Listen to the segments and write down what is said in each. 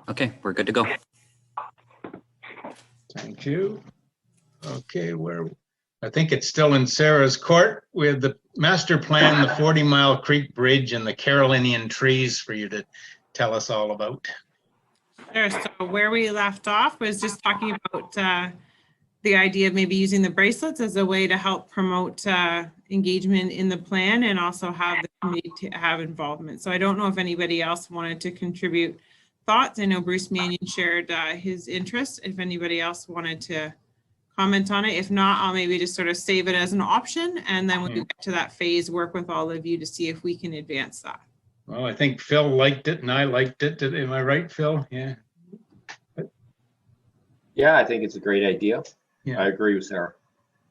Okay, we're good to go. Thank you. Okay, I think it's still in Sarah's court. We have the master plan, the 40 Mile Creek Bridge, and the Carolinian trees for you to tell us all about. Sure. So where we left off was just talking about the idea of maybe using the bracelets as a way to help promote engagement in the plan and also have the committee to have involvement. So I don't know if anybody else wanted to contribute thoughts. I know Bruce Mannion shared his interest. If anybody else wanted to comment on it. If not, I'll maybe just sort of save it as an option. And then when we get to that phase, work with all of you to see if we can advance that. Well, I think Phil liked it and I liked it. Am I right, Phil? Yeah. Yeah, I think it's a great idea. Yeah. I agree with Sarah.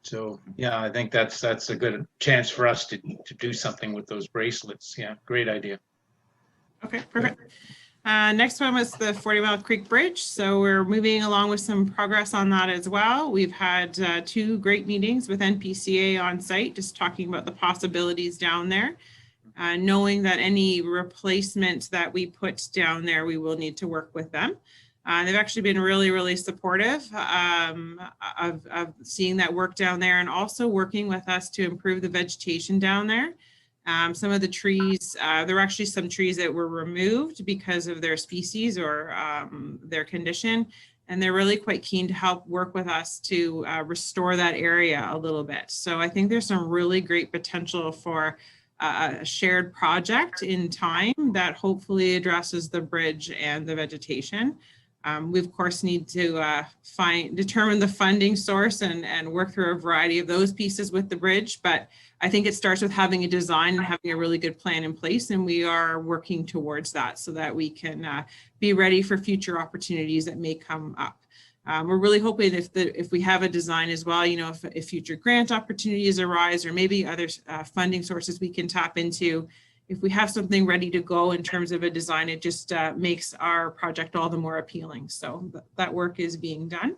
So yeah, I think that's a good chance for us to do something with those bracelets. Yeah, great idea. Okay, perfect. Next one was the 40 Mile Creek Bridge. So we're moving along with some progress on that as well. We've had 2 great meetings with NPCA on site, just talking about the possibilities down there. Knowing that any replacement that we put down there, we will need to work with them. They've actually been really, really supportive of seeing that work down there and also working with us to improve the vegetation down there. Some of the trees, there were actually some trees that were removed because of their species or their condition. And they're really quite keen to help work with us to restore that area a little bit. So I think there's some really great potential for a shared project in time that hopefully addresses the bridge and the vegetation. We of course need to determine the funding source and work through a variety of those pieces with the bridge, but I think it starts with having a design and having a really good plan in place, and we are working towards that so that we can be ready for future opportunities that may come up. We're really hoping if we have a design as well, you know, if future grant opportunities arise or maybe other funding sources we can tap into, if we have something ready to go in terms of a design, it just makes our project all the more appealing. So that work is being done.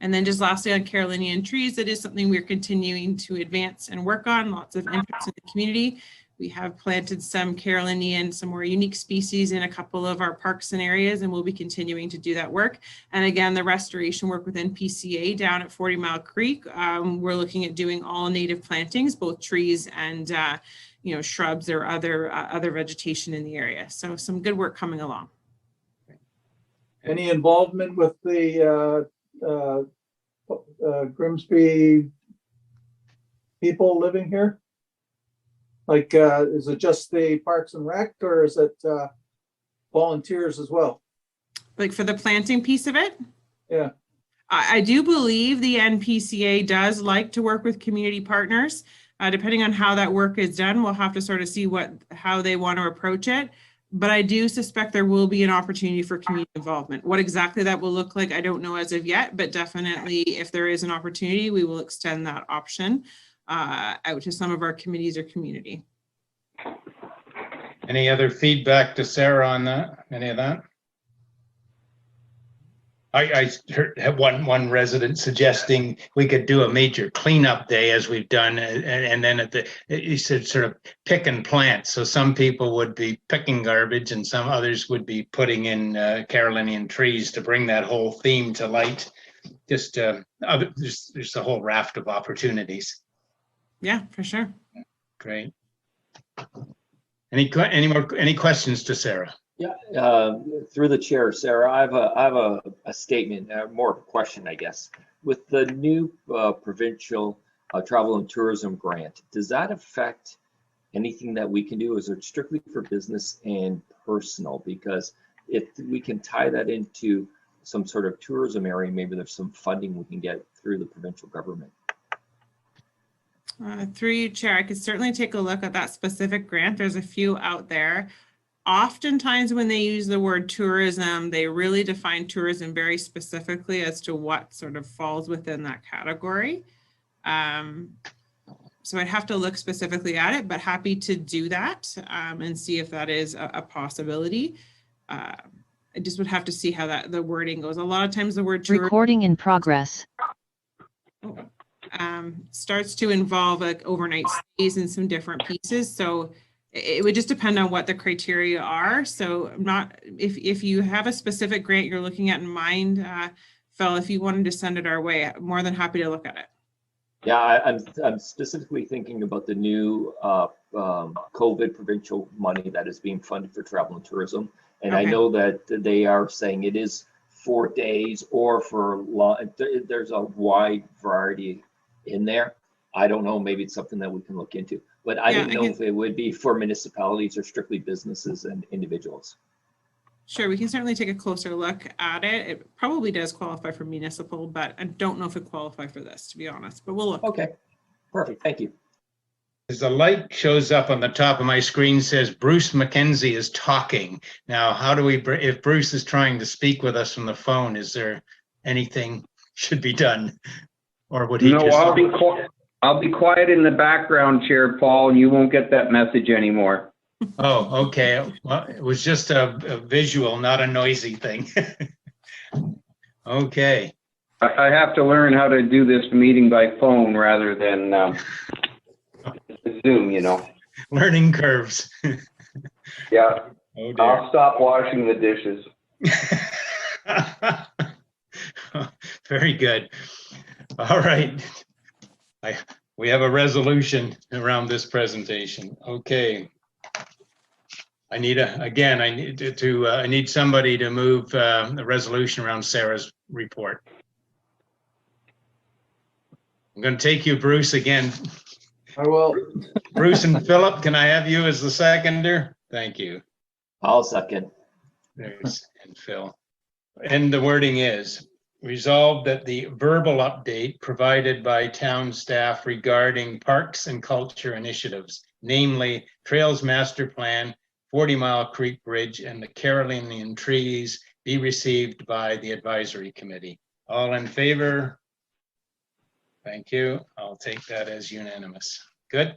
And then just lastly on Carolinian trees, it is something we're continuing to advance and work on. Lots of interest in the community. We have planted some Carolinian, some more unique species in a couple of our parks and areas, and we'll be continuing to do that work. And again, the restoration work with NPCA down at 40 Mile Creek, we're looking at doing all native plantings, both trees and you know, shrubs or other vegetation in the area. So some good work coming along. Any involvement with the Grimsby people living here? Like, is it just the Parks and Rec, or is it volunteers as well? Like for the planting piece of it? Yeah. I do believe the NPCA does like to work with community partners. Depending on how that work is done, we'll have to sort of see how they want to approach it. But I do suspect there will be an opportunity for community involvement. What exactly that will look like, I don't know as of yet, but definitely if there is an opportunity, we will extend that option out to some of our committees or community. Any other feedback to Sarah on that? Any of that? I heard one resident suggesting we could do a major cleanup day as we've done, and then he said sort of pick and plant. So some people would be picking garbage and some others would be putting in Carolinian trees to bring that whole theme to light. Just there's a whole raft of opportunities. Yeah, for sure. Great. Any questions to Sarah? Yeah, through the chair, Sarah, I have a statement, more of a question, I guess. With the new provincial travel and tourism grant, does that affect anything that we can do? Is it strictly for business and personal? Because if we can tie that into some sort of tourism area, maybe there's some funding we can get through the provincial government. Through you, Chair, I could certainly take a look at that specific grant. There's a few out there. Oftentimes when they use the word tourism, they really define tourism very specifically as to what sort of falls within that category. So I'd have to look specifically at it, but happy to do that and see if that is a possibility. I just would have to see how the wording goes. A lot of times the word tourism— Recording in progress. Oh, starts to involve like overnight stays and some different pieces. So it would just depend on what the criteria are. So not, if you have a specific grant you're looking at in mind, Phil, if you wanted to send it our way, I'm more than happy to look at it. Yeah, I'm specifically thinking about the new COVID provincial money that is being funded for travel and tourism. And I Okay. know that they are saying it is 4 days or for long, there's a wide variety in there. I don't know, maybe it's something that we can look into, but I Yeah, didn't know if it would be for municipalities or strictly businesses and individuals. Sure, we can certainly take a closer look at it. It probably does qualify for municipal, but I don't know if it qualify for this, to be honest, but we'll look. Okay, perfect, thank you. As the light shows up on the top of my screen says Bruce McKenzie is talking. Now, how do we, if Bruce is trying to speak with us from the phone, is there anything should be done? Or would he No, just? I'll be quiet in the background, Chair Paul, and you won't get that message anymore. Oh, okay. Well, it was just a visual, not a noisy thing. Okay. I have to learn how to do this meeting by phone rather than Zoom, you know. Learning curves. Yeah, Oh dear. I'll stop washing the dishes. Very good. All right. We have a resolution around this presentation. Okay. I need somebody to move the resolution around Sarah's report. I'm going to take you, Bruce, again. I will. Bruce and Philip, can I have you as the seconder? Thank you. I'll second. There's and Phil. And the wording is resolved that the verbal update provided by town staff regarding parks and culture initiatives, namely Trails Master Plan, 40 Mile Creek Bridge, and the Carolinian trees, be received by the advisory committee. All in favor? Thank you. I'll take that as unanimous. Good.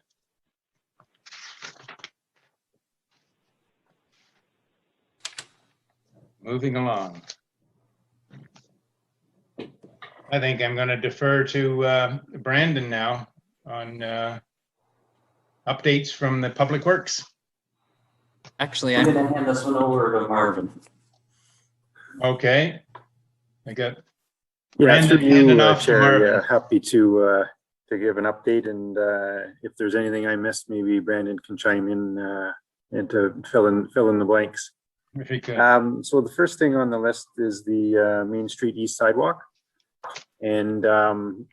Moving along. I think I'm going to defer to Brandon now on updates from the Public Works. Actually, I'm going to hand this one over to Marvin. Okay. I got Yeah, Brandon through handing you, off to Chair. Marvin. Yeah, happy to give an update, and if there's anything I missed, maybe Brandon can chime in and to fill in the blanks. Very good. So the first thing on the list is the Main Street East sidewalk, and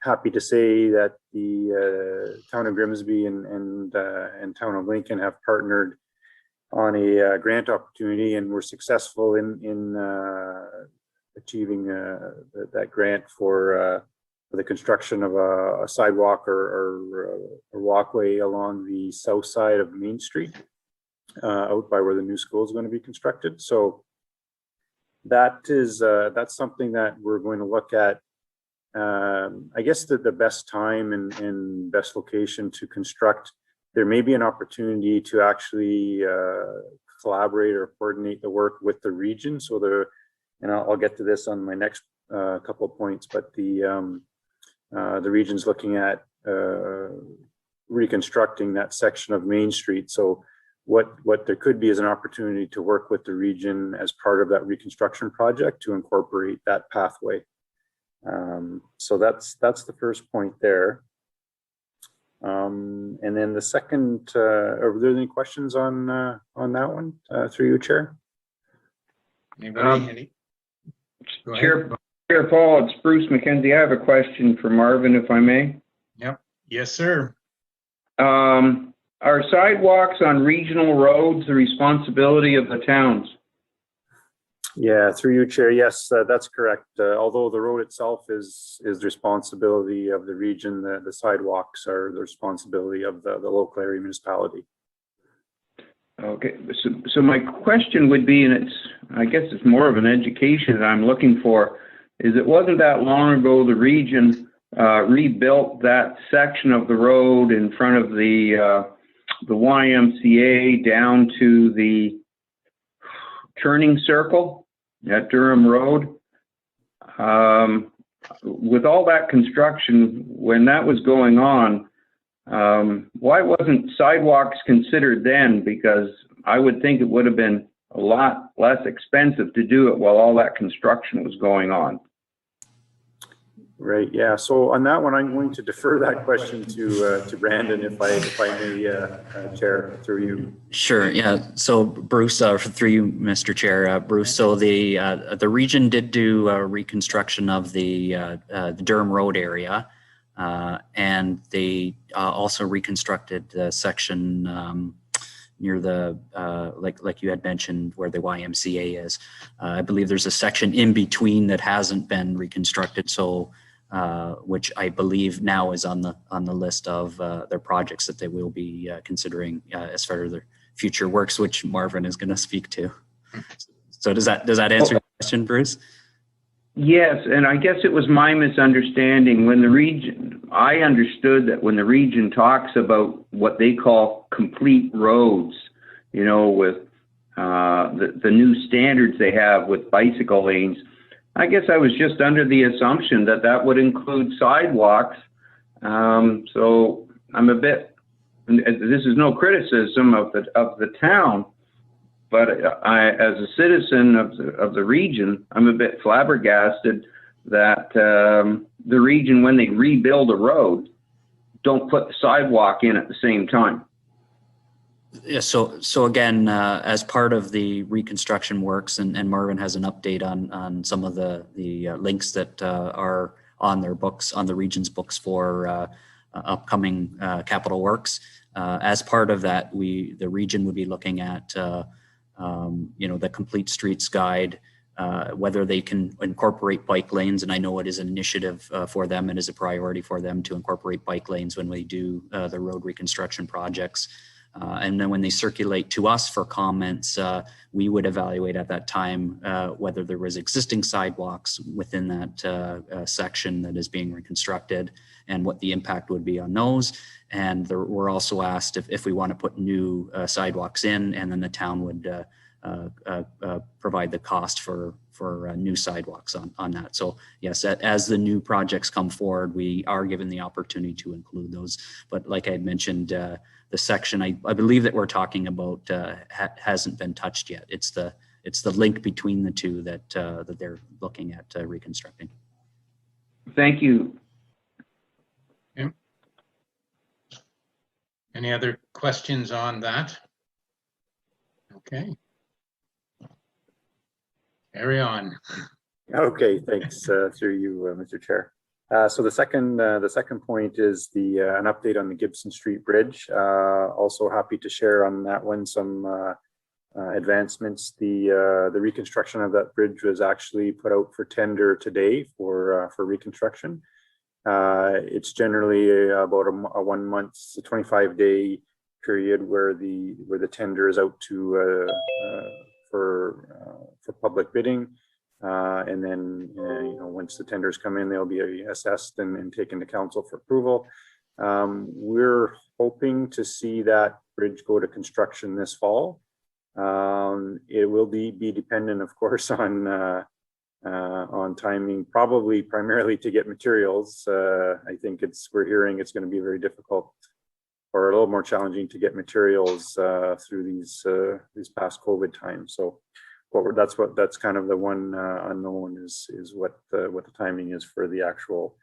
happy to say that the town of Grimsby and town of Lincoln have partnered on a grant opportunity, and we're successful in achieving that grant for the construction of a sidewalk or a walkway along the south side of Main Street, out by where the new school is going to be constructed. So that's something that we're going to look at. I guess the best time and best location to construct. There may be an opportunity to actually collaborate or coordinate the work with the region. So and I'll get to this on my next couple of points, but the region's looking at reconstructing that section of Main Street. So what there could be is an opportunity to work with the region as part of that reconstruction project to incorporate that pathway. So that's the first point there. And then the second, are there any questions on that one through you, Chair? Anybody? Go ahead. Chair Paul, it's Bruce McKenzie. I have a question for Marvin, if I may. Yep. Yes, sir. Are sidewalks on regional roads the responsibility of the towns? Yeah, through you, Chair. Yes, that's correct. Although the road itself is the responsibility of the region, the sidewalks are the responsibility of the local area municipality. Okay, so my question would be, and I guess it's more of an education that I'm looking for, is it wasn't that long ago the region rebuilt that section of the road in front of the YMCA down to the turning circle at Durham Road. with all that construction, when that was going on, why wasn't sidewalks considered then? Because I would think it would have been a lot less expensive to do it while all that construction was going on. Right, yeah. So on that one, I'm going to defer that question to Brandon, if I may, Chair, through you. Sure, yeah. So Bruce, through you, Mr. Chair, Bruce, so the region did do a reconstruction of the Durham Road area, and they also reconstructed the section near the, like you had mentioned, where the YMCA is. I believe there's a section in between that hasn't been reconstructed, so which I believe now is on the list of their projects that they will be considering as far as their future works, which Marvin is going to speak to. So does that answer your question, Bruce? Yes, and I guess it was my misunderstanding when the region, I understood that when the region talks about what they call complete roads, you know, with the new standards they have with bicycle lanes, I guess I was just under the assumption that that would include sidewalks. So I'm a bit, this is no criticism of the town, but I, as a citizen of the region, I'm a bit flabbergasted that the region, when they rebuild a road, don't put the sidewalk in at the same time. Yeah, so again, as part of the reconstruction works, and Marvin has an update on some of the links that are on their books, on the region's books for upcoming capital works. As part of that, the region would be looking at the Complete Streets Guide, whether they can incorporate bike lanes, and I know it is an initiative for them. It is a priority for them to incorporate bike lanes when we do the road reconstruction projects. And then when they circulate to us for comments, we would evaluate at that time whether there was existing sidewalks within that section that is being reconstructed and what the impact would be on those. And we're also asked if we want to put new sidewalks in, and then the town would provide the cost for new sidewalks on that. So yes, as the new projects come forward, we are given the opportunity to include those. But like I had mentioned, the section I believe that we're talking about hasn't been touched yet. It's the link between the two that they're looking at reconstructing. Thank you. Okay. Any other questions on that? Okay. Carry on. Okay, thanks through you, Mr. Chair. So the second point is an update on the Gibson Street Bridge. Also happy to share on that one some advancements. The reconstruction of that bridge was actually put out for tender today for reconstruction. It's generally about a 1 month, 25-day period where the tender is out to for public bidding. And then, once the tenders come in, they'll be assessed and taken to council for approval. We're hoping to see that bridge go to construction this fall. It will be dependent, of course, on timing, probably primarily to get materials. I think we're hearing it's going to be very difficult or a little more challenging to get materials through these past COVID times. So that's kind of the one unknown is what the timing is for the actual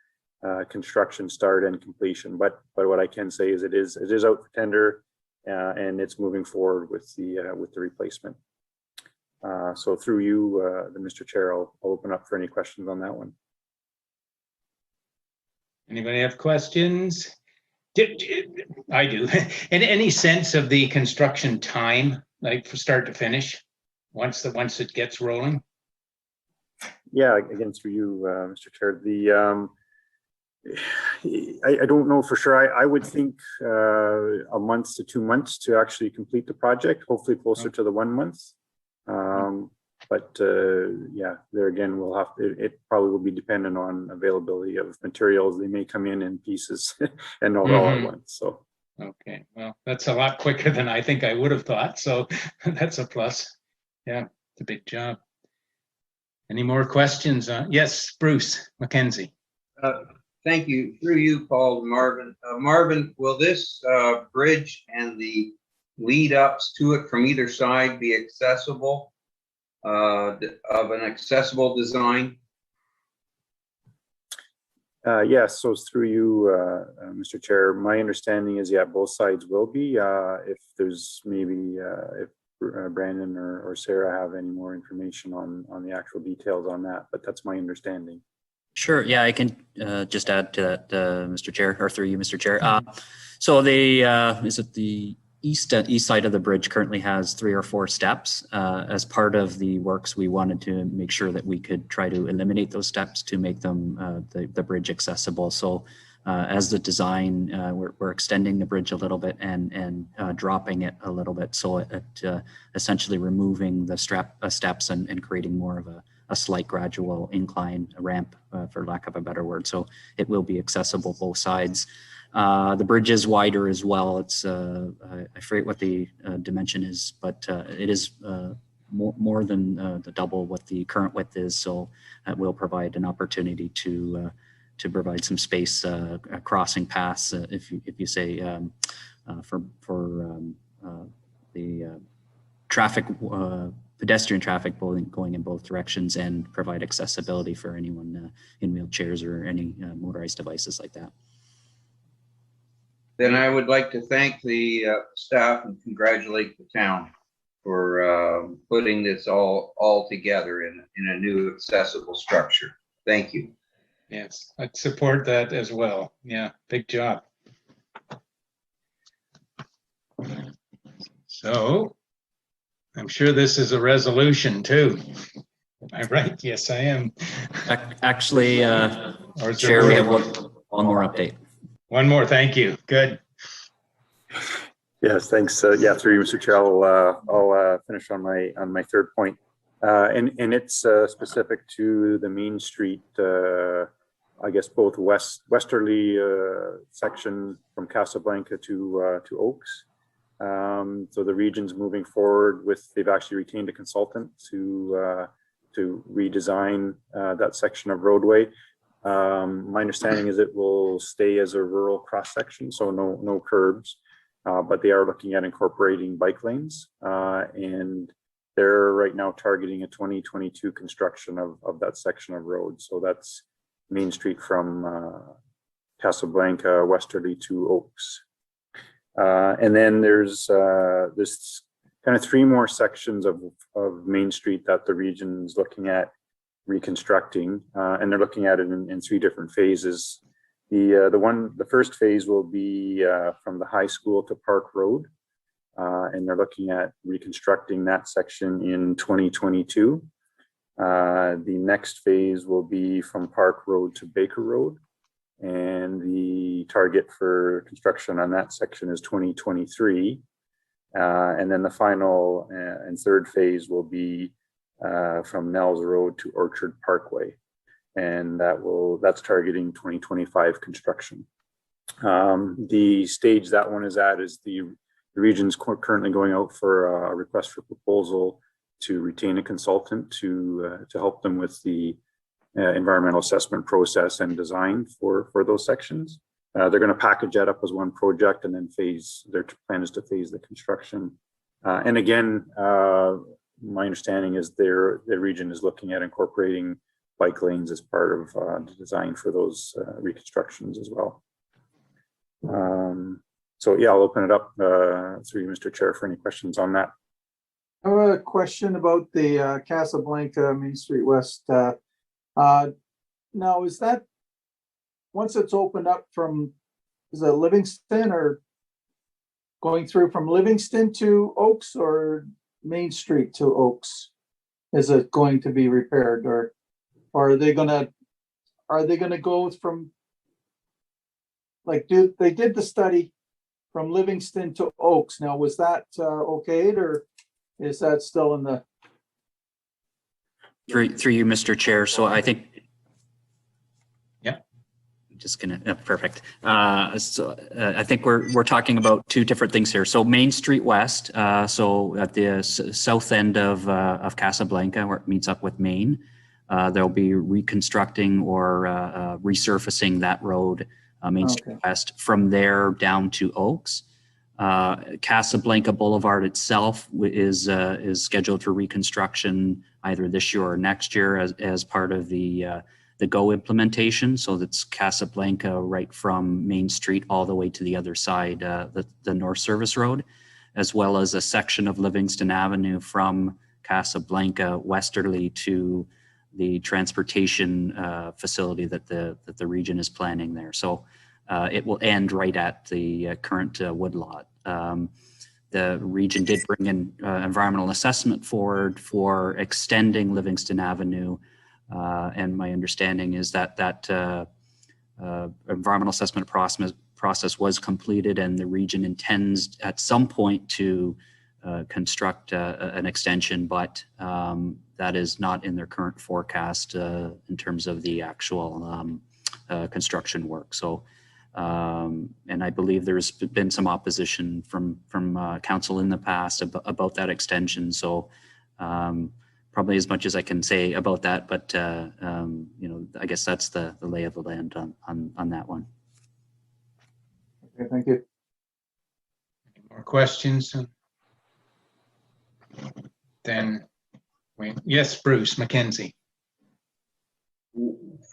construction start and completion. But what I can say is it is out for tender and it's moving forward with the replacement. So through you, Mr. Chair, I'll open up for any questions on that one. Anybody have questions? I do. And any sense of the construction time, like from start to finish? Once it gets rolling? Yeah, again, through you, Mr. Chair. I don't know for sure. I would think a month to 2 months to actually complete the project, hopefully closer to the 1 month. But yeah, there again, it probably will be dependent on availability of materials. They may come in pieces and not all at once. So. Okay, well, that's a lot quicker than I think I would have thought. So that's a plus. Yeah, it's a big job. Any more questions? Yes, Bruce Mackenzie. Thank you. Through you, Paul, Marvin. Marvin, will this bridge and the lead ups to it from either side be accessible, of an accessible design? Yes, so through you, Mr. Chair, my understanding is, yeah, both sides will be. If there's maybe, if Brandon or Sarah have any more information on the actual details on that, but that's my understanding. Sure. Yeah, I can just add to that, Mr. Chair, or through you, Mr. Chair. So the is it the east side of the bridge currently has 3 or 4 steps. As part of the works, we wanted to make sure that we could try to eliminate those steps to make them the bridge accessible. So as the design, we're extending the bridge a little bit and dropping it a little bit, so it essentially removing the steps and creating more of a slight gradual incline, a ramp, for lack of a better word. So it will be accessible both sides. The bridge is wider as well. It's I forget what the dimension is, but it is more than the double what the current width is. So that will provide an opportunity to provide some space, crossing paths, if you say for the traffic, pedestrian traffic going in both directions, and provide accessibility for anyone in wheelchairs or any motorized devices like that. Then I would like to thank the staff and congratulate the town for putting this all together in a new accessible structure. Thank you. Yes, I'd support that as well. Yeah, big job. So I'm sure this is a resolution too. Am I right? Yes, I am. Actually, Chair, we have one more update. One more, thank you. Good. Yes, thanks. Yeah, through you, Mr. Chair, I'll finish on my third point, and it's specific to the Main Street. I guess both westerly section from Casablanca to Oaks. So the region's moving forward with, they've actually retained a consultant to redesign that section of roadway. My understanding is it will stay as a rural cross section, so no curbs, but they are looking at incorporating bike lanes, and they're right now targeting a 2022 construction of that section of road. So that's Main Street from Casablanca westerly to Oaks. And then there's kind of 3 more sections of Main Street that the region's looking at reconstructing, and they're looking at it in 3 different phases. The first phase will be from the high school to Park Road, and they're looking at reconstructing that section in 2022. The next phase will be from Park Road to Baker Road, and the target for construction on that section is 2023. And then the final and third phase will be from Nels Road to Orchard Parkway, and that's targeting 2025 construction. The stage that one is at is the region's currently going out for a request for proposal to retain a consultant to help them with the environmental assessment process and design for those sections. They're going to package that up as one project, and then their plan is to phase the construction. And again, my understanding is the region is looking at incorporating bike lanes as part of the design for those reconstructions as well. So yeah, I'll open it up through you, Mr. Chair, for any questions on that. I have a question about the Casablanca Main Street West. Now, is that, once it's opened up from, is it Livingston or going through from Livingston to Oaks or Main Street to Oaks? Is it going to be repaired, or are they gonna go from, like, they did the study from Livingston to Oaks? Now, was that okayed, or is that still in the? Through you, Mr. Chair. So I think. Yeah. Just gonna, perfect. So I think we're talking about 2 different things here. So Main Street West, so at the south end of Casablanca, where it meets up with Main, they'll be reconstructing or resurfacing that road, Main Street West, from there down to Oaks. Casablanca Boulevard itself is scheduled for reconstruction either this year or next year as part of the GO implementation. So that's Casablanca right from Main Street all the way to the other side, the North Service Road, as well as a section of Livingston Avenue from Casablanca westerly to the transportation facility that the region is planning there. So it will end right at the current woodlot. The region did bring an environmental assessment forward for extending Livingston Avenue, and my understanding is that environmental assessment process was completed, and the region intends at some point to construct an extension, but that is not in their current forecast in terms of the actual construction work. So, and I believe there's been some opposition from council in the past about that extension. So probably as much as I can say about that, but you know, I guess that's the lay of the land on that one. Okay, thank you. More questions? Then, yes, Bruce Mackenzie.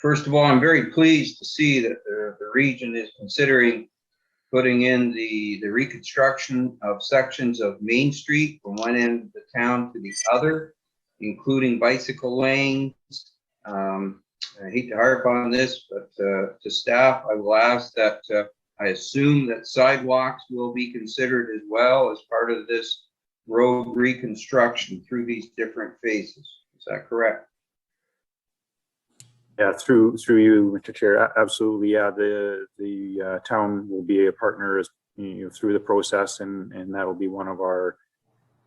First of all, I'm very pleased to see that the region is considering putting in the reconstruction of sections of Main Street from one end of the town to the other, including bicycle lanes. I hate to harp on this, but to staff, I will ask that I assume that sidewalks will be considered as well as part of this road reconstruction through these different phases. Is that correct? Yeah, through you, Mr. Chair, absolutely. Yeah, the town will be a partner as through the process, and that will be one of our,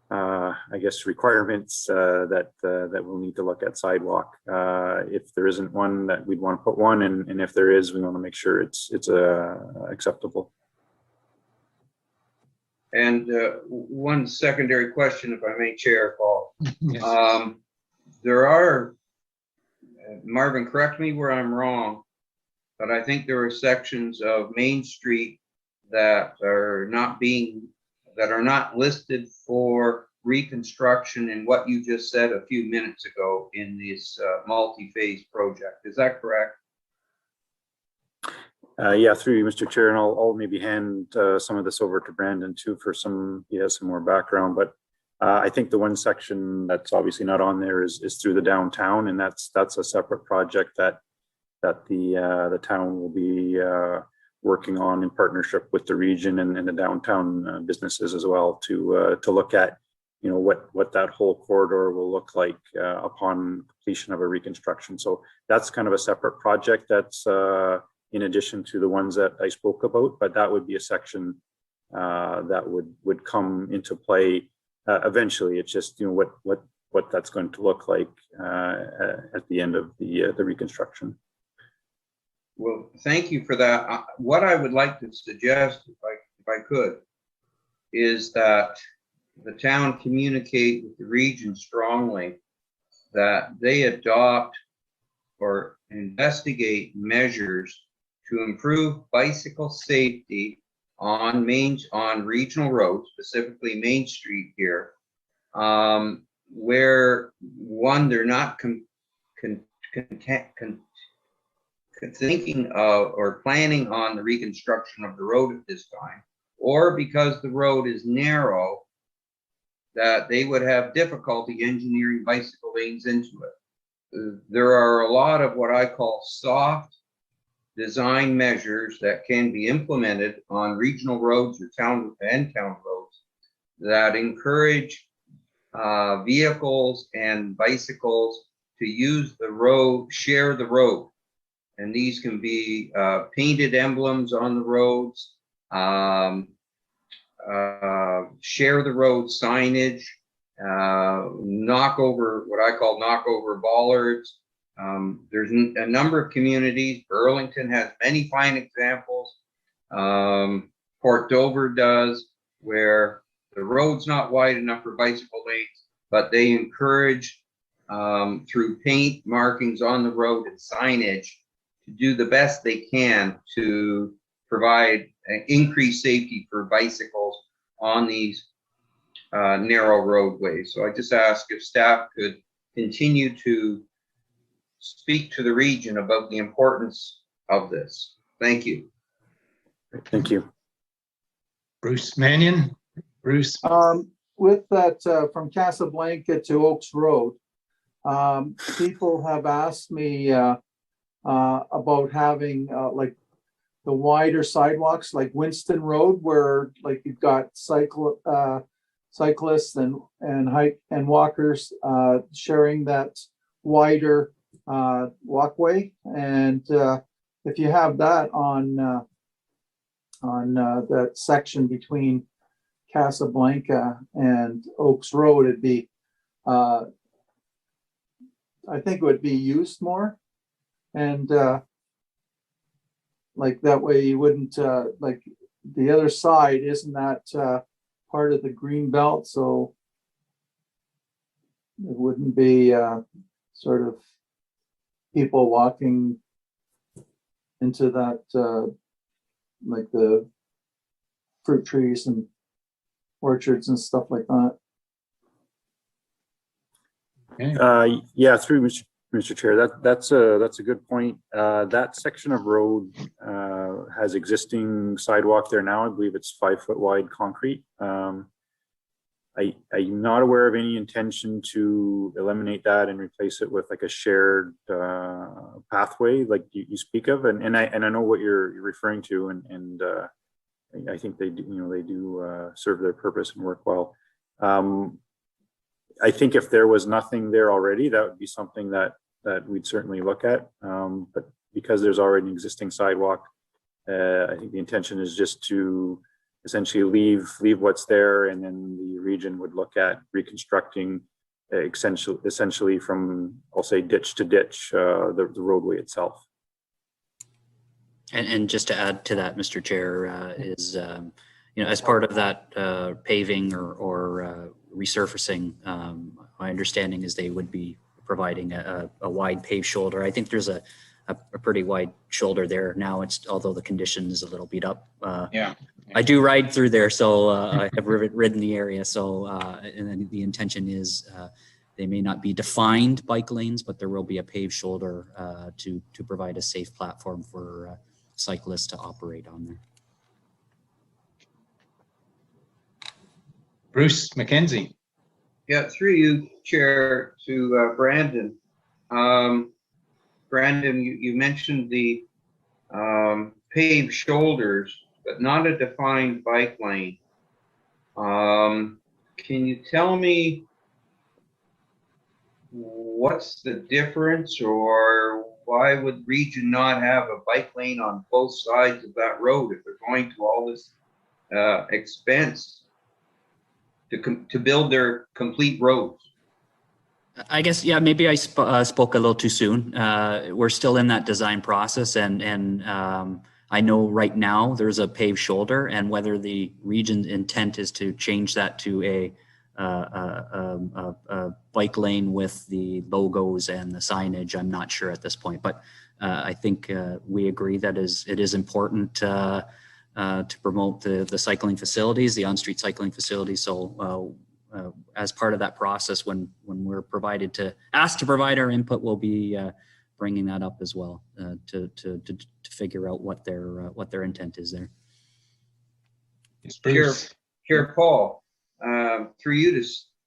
I guess, requirements that we'll need to look at sidewalk. If there isn't one, that we'd want to put one, and if there is, we want to make sure it's acceptable. And one secondary question, if I may, Chair Paul. Yes. There are, Marvin, correct me where I'm wrong, but I think there are sections of Main Street that are not listed for reconstruction in what you just said a few minutes ago in this multi-phase project. Is that correct? Yeah, through you, Mr. Chair, and I'll maybe hand some of this over to Brandon too for some more background. But I think the one section that's obviously not on there is through the downtown, and that's a separate project that the town will be working on in partnership with the region and the downtown businesses as well to look at what that whole corridor will look like upon completion of a reconstruction. So that's kind of a separate project that's in addition to the ones that I spoke about, but that would be a section that would come into play eventually. It's just what that's going to look like at the end of the reconstruction. Well, thank you for that. What I would like to suggest, if I could, is that the town communicate with the region strongly that they adopt or investigate measures to improve bicycle safety on regional roads, specifically Main Street here, where one, they're not thinking of or planning on the reconstruction of the road at this time, or because the road is narrow, that they would have difficulty engineering bicycle lanes into it. There are a lot of what I call soft design measures that can be implemented on regional roads or town roads that encourage vehicles and bicycles to use the road, share the road. And these can be painted emblems on the roads, share the road signage, what I call knockover bollards. There's a number of communities. Burlington has many fine examples. Port Dover does, where the road's not wide enough for bicycle lanes, but they encourage through paint, markings on the road, and signage to do the best they can to provide increased safety for bicycles on these narrow roadways. So I just ask if staff could continue to speak to the region about the importance of this. Thank you. Thank you. Bruce Mannion. Bruce. With that, from Casablanca to Oaks Road, people have asked me about having like the wider sidewalks, like Winston Road, where like you've got cyclists and hike and walkers sharing that wider walkway. And if you have that on that section between Casablanca and Oaks Road, it'd be I think it would be used more. And like that way you wouldn't like the other side isn't that part of the green belt, so it wouldn't be sort of people walking into that like the fruit trees and orchards and stuff like that. Yeah, through Mr. Chair, that's a good point. That section of road has existing sidewalk there now. I believe it's 5 foot wide concrete. I'm not aware of any intention to eliminate that and replace it with like a shared pathway like you speak of, and I know what you're referring to, and I think they do, they do serve their purpose and work well. I think if there was nothing there already, that would be something that we'd certainly look at. But because there's already an existing sidewalk, I think the intention is just to essentially leave what's there, and then the region would look at reconstructing essentially from, I'll say, ditch to ditch, the roadway itself. And just to add to that, Mr. Chair, is as part of that paving or resurfacing, my understanding is they would be providing a wide paved shoulder. I think there's a pretty wide shoulder there now. Although the condition is a little beat up. Yeah. I do ride through there, so I have ridden the area. So and then the intention is they may not be defined bike lanes, but there will be a paved shoulder to provide a safe platform for cyclists to operate on there. Bruce McKenzie. Yeah, through you, Chair, to Brandon. Brandon, you mentioned the paved shoulders, but not a defined bike lane. Can you tell me what's the difference, or why would region not have a bike lane on both sides of that road if they're going to all this expense to build their complete roads? I guess, yeah, maybe I spoke a little too soon. We're still in that design process, and I know right now there's a paved shoulder, and whether the region's intent is to change that to a bike lane with the logos and the signage, I'm not sure at this point. But I think we agree that it is important to promote the cycling facilities, the on-street cycling facilities. So as part of that process, when we're asked to provide our input, we'll be bringing that up as well to figure out what their intent is there. Chair Paul, through you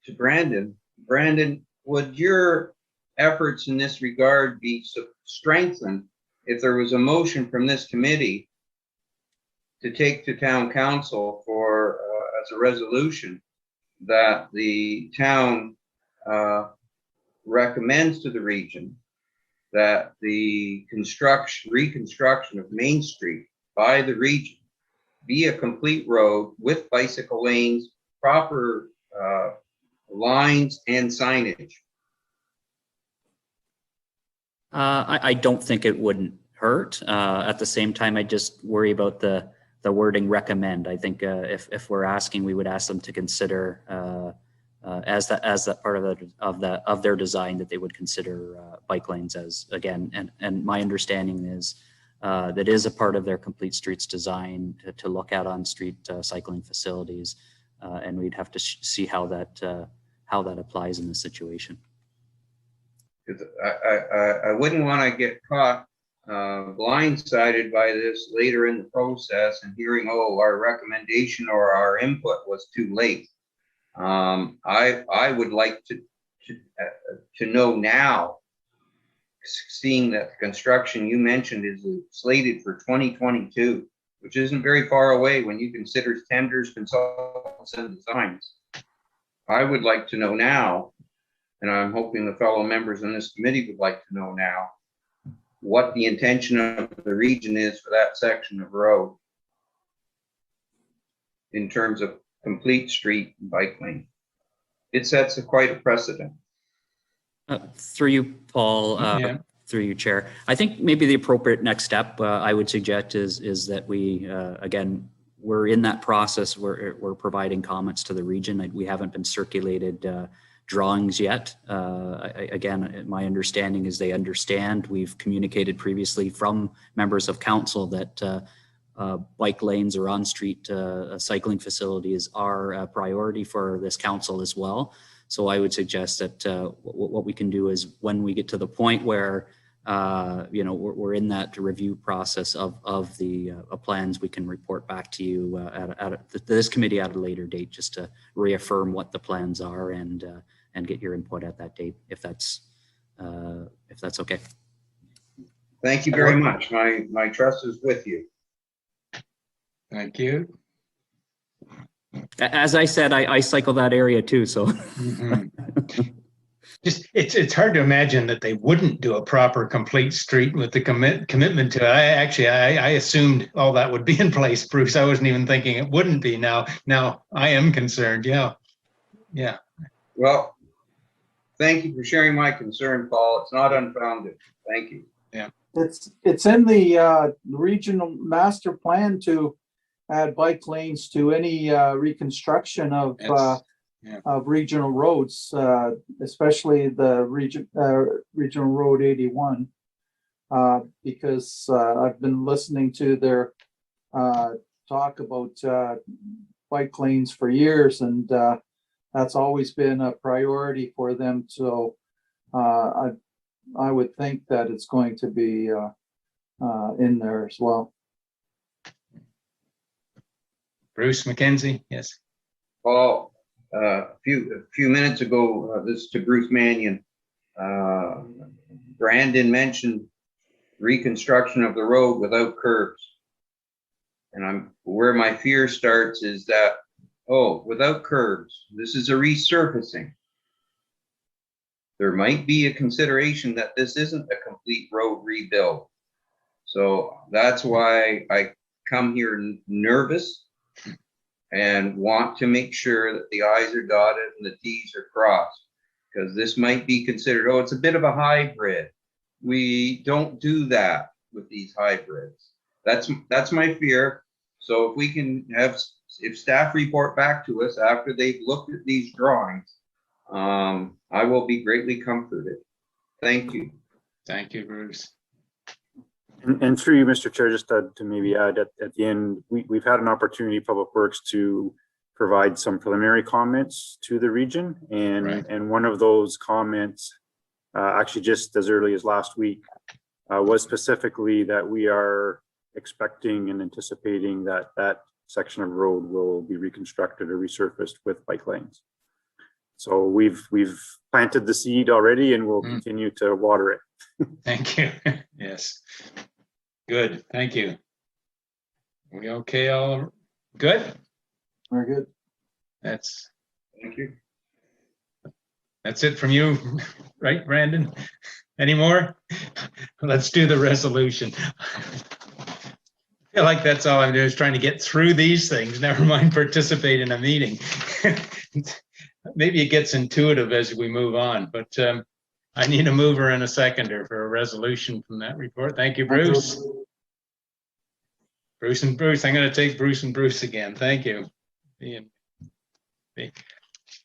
to Brandon. Brandon, would your efforts in this regard be strengthened if there was a motion from this committee to take to town council for as a resolution that the town recommends to the region that the reconstruction of Main Street by the region be a complete road with bicycle lanes, proper lines and signage? I don't think it wouldn't hurt. At the same time, I just worry about the wording recommend. I think if we're asking, we would ask them to consider as that part of their design, that they would consider bike lanes as, again, and my understanding is that is a part of their complete streets design to look at on street cycling facilities, and we'd have to see how that applies in this situation. Because I wouldn't want to get caught blindsided by this later in the process and hearing, oh, our recommendation or our input was too late. I would like to know now, seeing that the construction you mentioned is slated for 2022, which isn't very far away when you consider tenders, consultants, and designs. I would like to know now, and I'm hoping the fellow members in this committee would like to know now, what the intention of the region is for that section of road in terms of complete street and bike lane. It sets quite a precedent. Through you, Paul, Yeah. through you, Chair. I think maybe the appropriate next step I would suggest is that we, again, we're in that process where we're providing comments to the region. We haven't been circulated drawings yet. Again, my understanding is they understand. We've communicated previously from members of council that bike lanes or on-street cycling facilities are a priority for this council as well. So I would suggest that what we can do is when we get to the point where we're in that review process of the plans, we can report back to you at this committee at a later date, just to reaffirm what the plans are and get your input at that date, if that's okay. Thank you very much. My trust is with you. Thank you. As I said, I cycle that area too, so. Just it's hard to imagine that they wouldn't do a proper complete street with the commitment to it. I assumed all that would be in place, Bruce. I wasn't even thinking it wouldn't be. Now I am concerned. Yeah. Well, thank you for sharing my concern, Paul. It's not unfounded. Thank you. Yeah. It's in the regional master plan to add bike lanes to any reconstruction of regional roads, especially the regional road 81, because I've been listening to their talk about bike lanes for years, and that's always been a priority for them. So I would think that it's going to be in there as well. Bruce McKenzie, yes. Paul, a few minutes ago, this is to Bruce Mannion. Brandon mentioned reconstruction of the road without curbs. And where my fear starts is that, without curbs, this is a resurfacing. There might be a consideration that this isn't a complete road rebuild. So that's why I come here nervous and want to make sure that the I's are dotted and the T's are crossed, because this might be considered, it's a bit of a hybrid. We don't do that with these hybrids. That's my fear. So if we can if staff report back to us after they've looked at these drawings, I will be greatly comforted. Thank you. Thank you, Bruce. And through you, Mr. Chair, just to maybe add at the end, we've had an opportunity, Public Works, to provide some preliminary comments to the region. And one of those comments, actually just as early as last week, was specifically that we are expecting and anticipating that section of road will be reconstructed or resurfaced with bike lanes. So we've planted the seed already, and we'll continue to water it. Thank you. Yes. Good. Thank you. We okay? All good? Very good. Thank you. That's it from you, right, Brandon? Any more? Let's do the resolution. I feel like that's all I'm doing, is trying to get through these things, never mind participate in a meeting. Maybe it gets intuitive as we move on, but I need a mover and a seconder for a resolution from that report. Thank you, Bruce. Bruce and Bruce. I'm going to take Bruce and Bruce again. Thank you.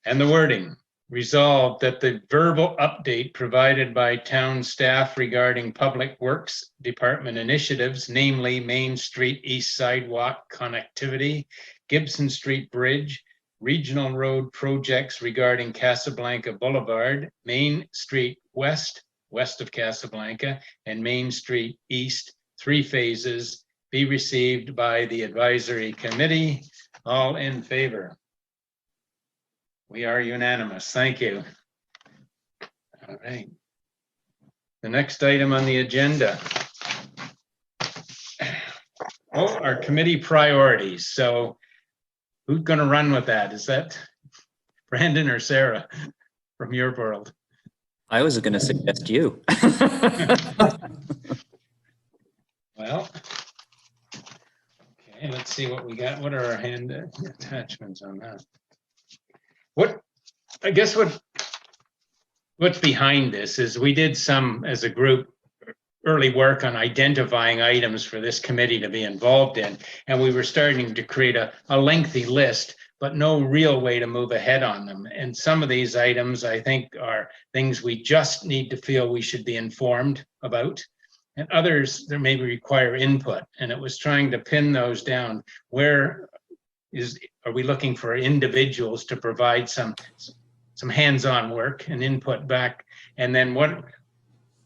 And the wording, resolved that the verbal update provided by town staff regarding Public Works Department initiatives, namely Main Street East Sidewalk connectivity, Gibson Street Bridge, regional road projects regarding Casablanca Boulevard, Main Street West of Casablanca, and Main Street East, 3 phases, be received by the advisory committee. All in favor? We are unanimous. Thank you. All right. The next item on the agenda. Oh, our committee priorities. So who's going to run with that? Is that Brandon or Sarah from your world? I was going to suggest you. Well, okay, let's see what we got. What are our hand attachments on that? I guess what's behind this is we did some, as a group, early work on identifying items for this committee to be involved in. And we were starting to create a lengthy list, but no real way to move ahead on them. And some of these items, I think, are things we just need to feel we should be informed about. And others, there maybe require input. And it was trying to pin those down. Where are we looking for individuals to provide some hands-on work and input back? And then what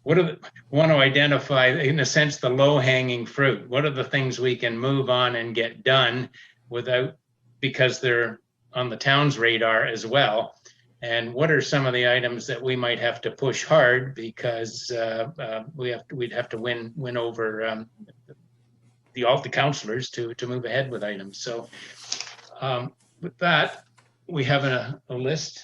want to identify, in a sense, the low-hanging fruit? What are the things we can move on and get done without, because they're on the town's radar as well? And what are some of the items that we might have to push hard because we'd have to win over the councillors to move ahead with items. So with that, we have a list.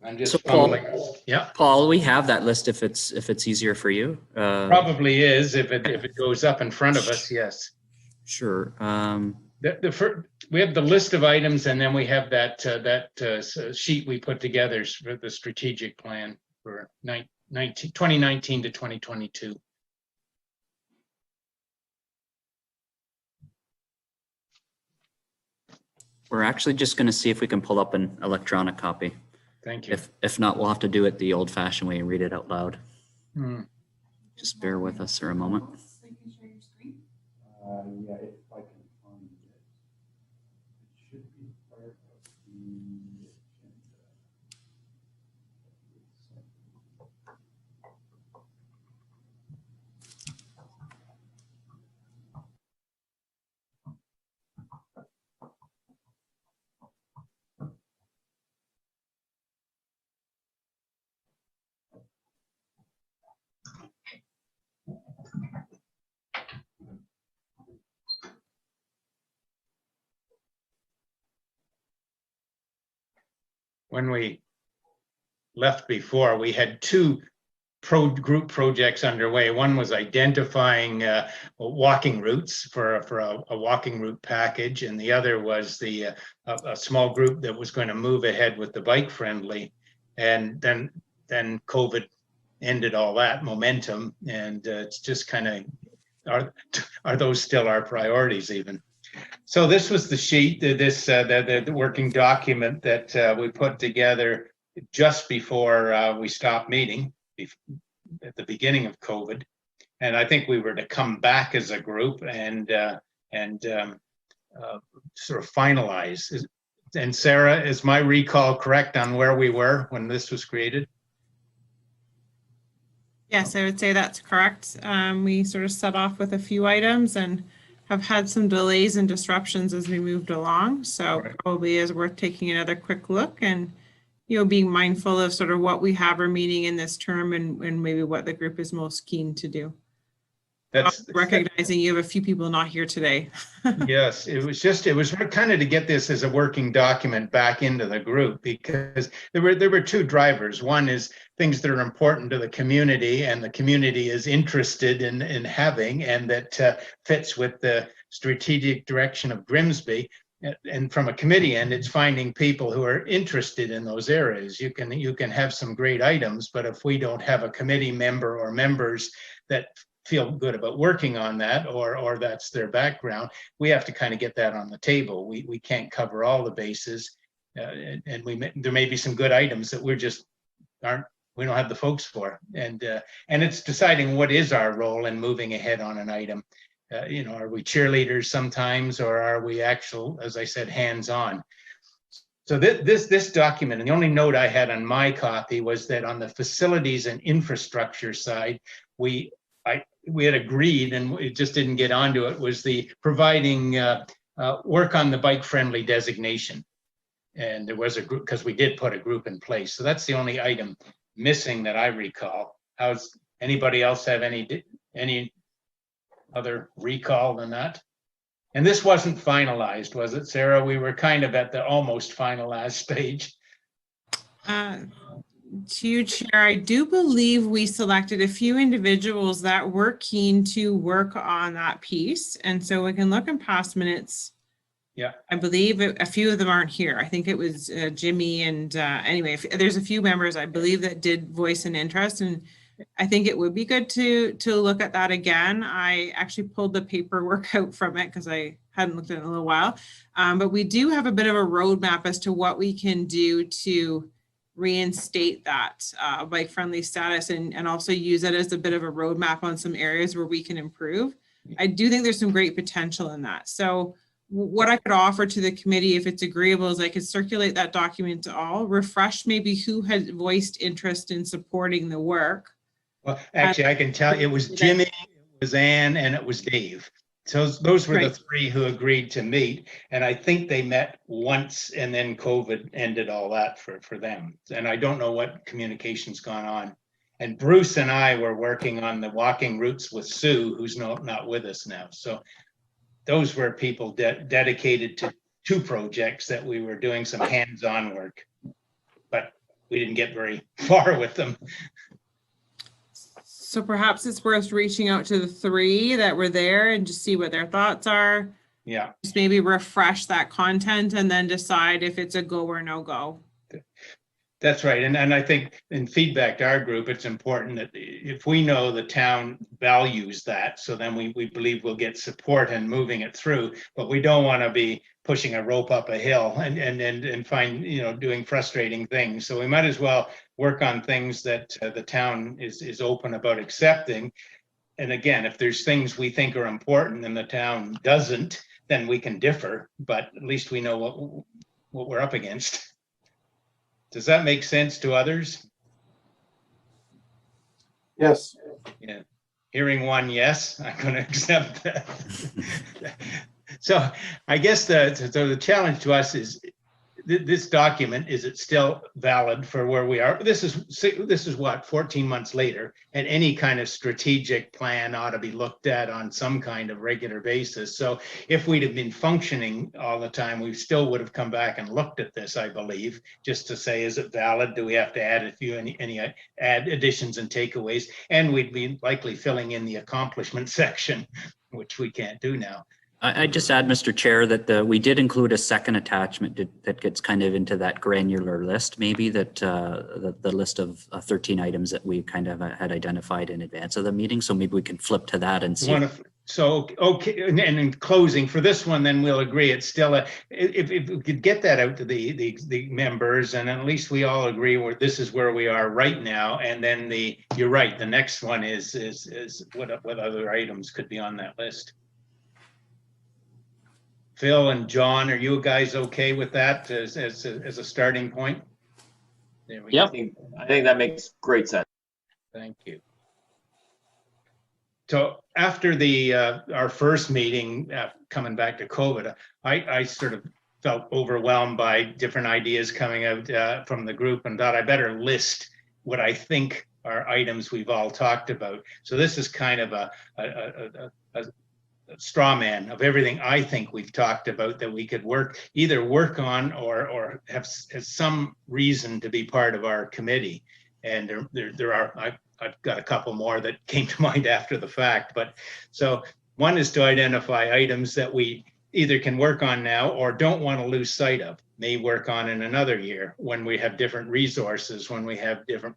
I'm just fumbling. Yeah, Paul, we have that list if it's easier for you. Probably is if it goes up in front of us. Yes. Sure. We have the list of items, and then we have that sheet we put together for the strategic plan for 2019 to 2022. We're actually just going to see if we can pull up an electronic copy. Thank you. If not, we'll have to do it the old-fashioned way and read it out loud. Just bear with us for a moment. Yeah, if I can find it. It should be part of the agenda. When we left before, we had 2 group projects underway. One was identifying walking routes for a walking route package, and the other was a small group that was going to move ahead with the bike friendly. And then COVID ended all that momentum, and it's just kind of, are those still our priorities even? So this was the sheet, the working document that we put together just before we stopped meeting at the beginning of COVID. And I think we were to come back as a group and sort of finalize. And Sarah, is my recall correct on where we were when this was created? Yes, I would say that's correct. We sort of set off with a few items and have had some delays and disruptions as we moved along. So probably is worth taking another quick look and, being mindful of sort of what we have remaining in this term and maybe what the group is most keen to do. That's recognizing you have a few people not here today. Yes, it was kind of to get this as a working document back into the group, because there were 2 drivers. One is things that are important to the community and the community is interested in having, and that fits with the strategic direction of Grimsby. And from a committee end, it's finding people who are interested in those areas. You can have some great items, but if we don't have a committee member or members that feel good about working on that, or that's their background, we have to kind of get that on the table. We can't cover all the bases. and there may be some good items that we don't have the folks for, and it's deciding what is our role in moving ahead on an item. Are we cheerleaders sometimes, or are we actual, as I said, hands-on? So this document, and the only note I had on my copy was that on the facilities and infrastructure side, we had agreed, and it just didn't get onto it, was the providing work on the bike-friendly designation. And there was a group, because we did put a group in place. So that's the only item missing that I recall. How's anybody else have any other recall than that? And this wasn't finalized, was it, Sarah? We were kind of at the almost finalized stage. To you, Chair, I do believe we selected a few individuals that were keen to work on that piece. And so we can look in past minutes. Yeah, I believe a few of them aren't here. I think it was Jimmy, and anyway, there's a few members I believe that did voice an interest, and I think it would be good to look at that again. I actually pulled the paperwork out from it because I hadn't looked at it in a little while. But we do have a bit of a roadmap as to what we can do to reinstate that bike-friendly status, and also use it as a bit of a roadmap on some areas where we can improve. I do think there's some great potential in that. So what I could offer to the committee, if it's agreeable, is I could circulate that document to all, refresh maybe who had voiced interest in supporting the work. Well, actually, I can tell you, it was Jimmy, it was Ann, and it was Dave. So those were the three who agreed to meet. And I think they met once, and then COVID ended all that for them. And I don't know what communication's gone on. And Bruce and I were working on the walking routes with Sue, who's not with us now. So those were people dedicated to two projects that we were doing some hands-on work, but we didn't get very far with them. So perhaps it's worth reaching out to the three that were there and just see what their thoughts are. Yeah. Just maybe refresh that content and then decide if it's a go or no go. That's right. And I think in feedback to our group, it's important that if we know the town values that, so then we believe we'll get support in moving it through, but we don't want to be pushing a rope up a hill and find, doing frustrating things. So we might as well work on things that the town is open about accepting. And again, if there's things we think are important and the town doesn't, then we can differ, but at least we know what we're up against. Does that make sense to others? Yes. Yeah. Hearing one, yes, I'm going to accept that. So I guess the challenge to us is this document, is it still valid for where we are? This is what, 14 months later, and any kind of strategic plan ought to be looked at on some kind of regular basis. So if we'd have been functioning all the time, we still would have come back and looked at this, I believe, just to say, is it valid? Do we have to add any add additions and takeaways? And we'd be likely filling in the accomplishment section, which we can't do now. I just add, Mr. Chair, that we did include a second attachment that gets kind of into that granular list, maybe that the list of 13 items that we kind of had identified in advance of the meeting. So maybe we can flip to that and see. So, okay, and in closing for this one, then we'll agree it's still if we could get that out to the members, and at least we all agree this is where we are right now. And then you're right, the next one is what other items could be on that list. Phil and John, are you guys okay with that as a starting point? There we go. I think that makes great sense. Thank you. So after our first meeting, coming back to COVID, I sort of felt overwhelmed by different ideas coming out from the group, and thought I better list what I think are items we've all talked about. So this is kind of a straw man of everything I think we've talked about that we could either work on or have some reason to be part of our committee. And there are, I've got a couple more that came to mind after the fact. But so one is to identify items that we either can work on now or don't want to lose sight of, may work on in another year when we have different resources, when we have different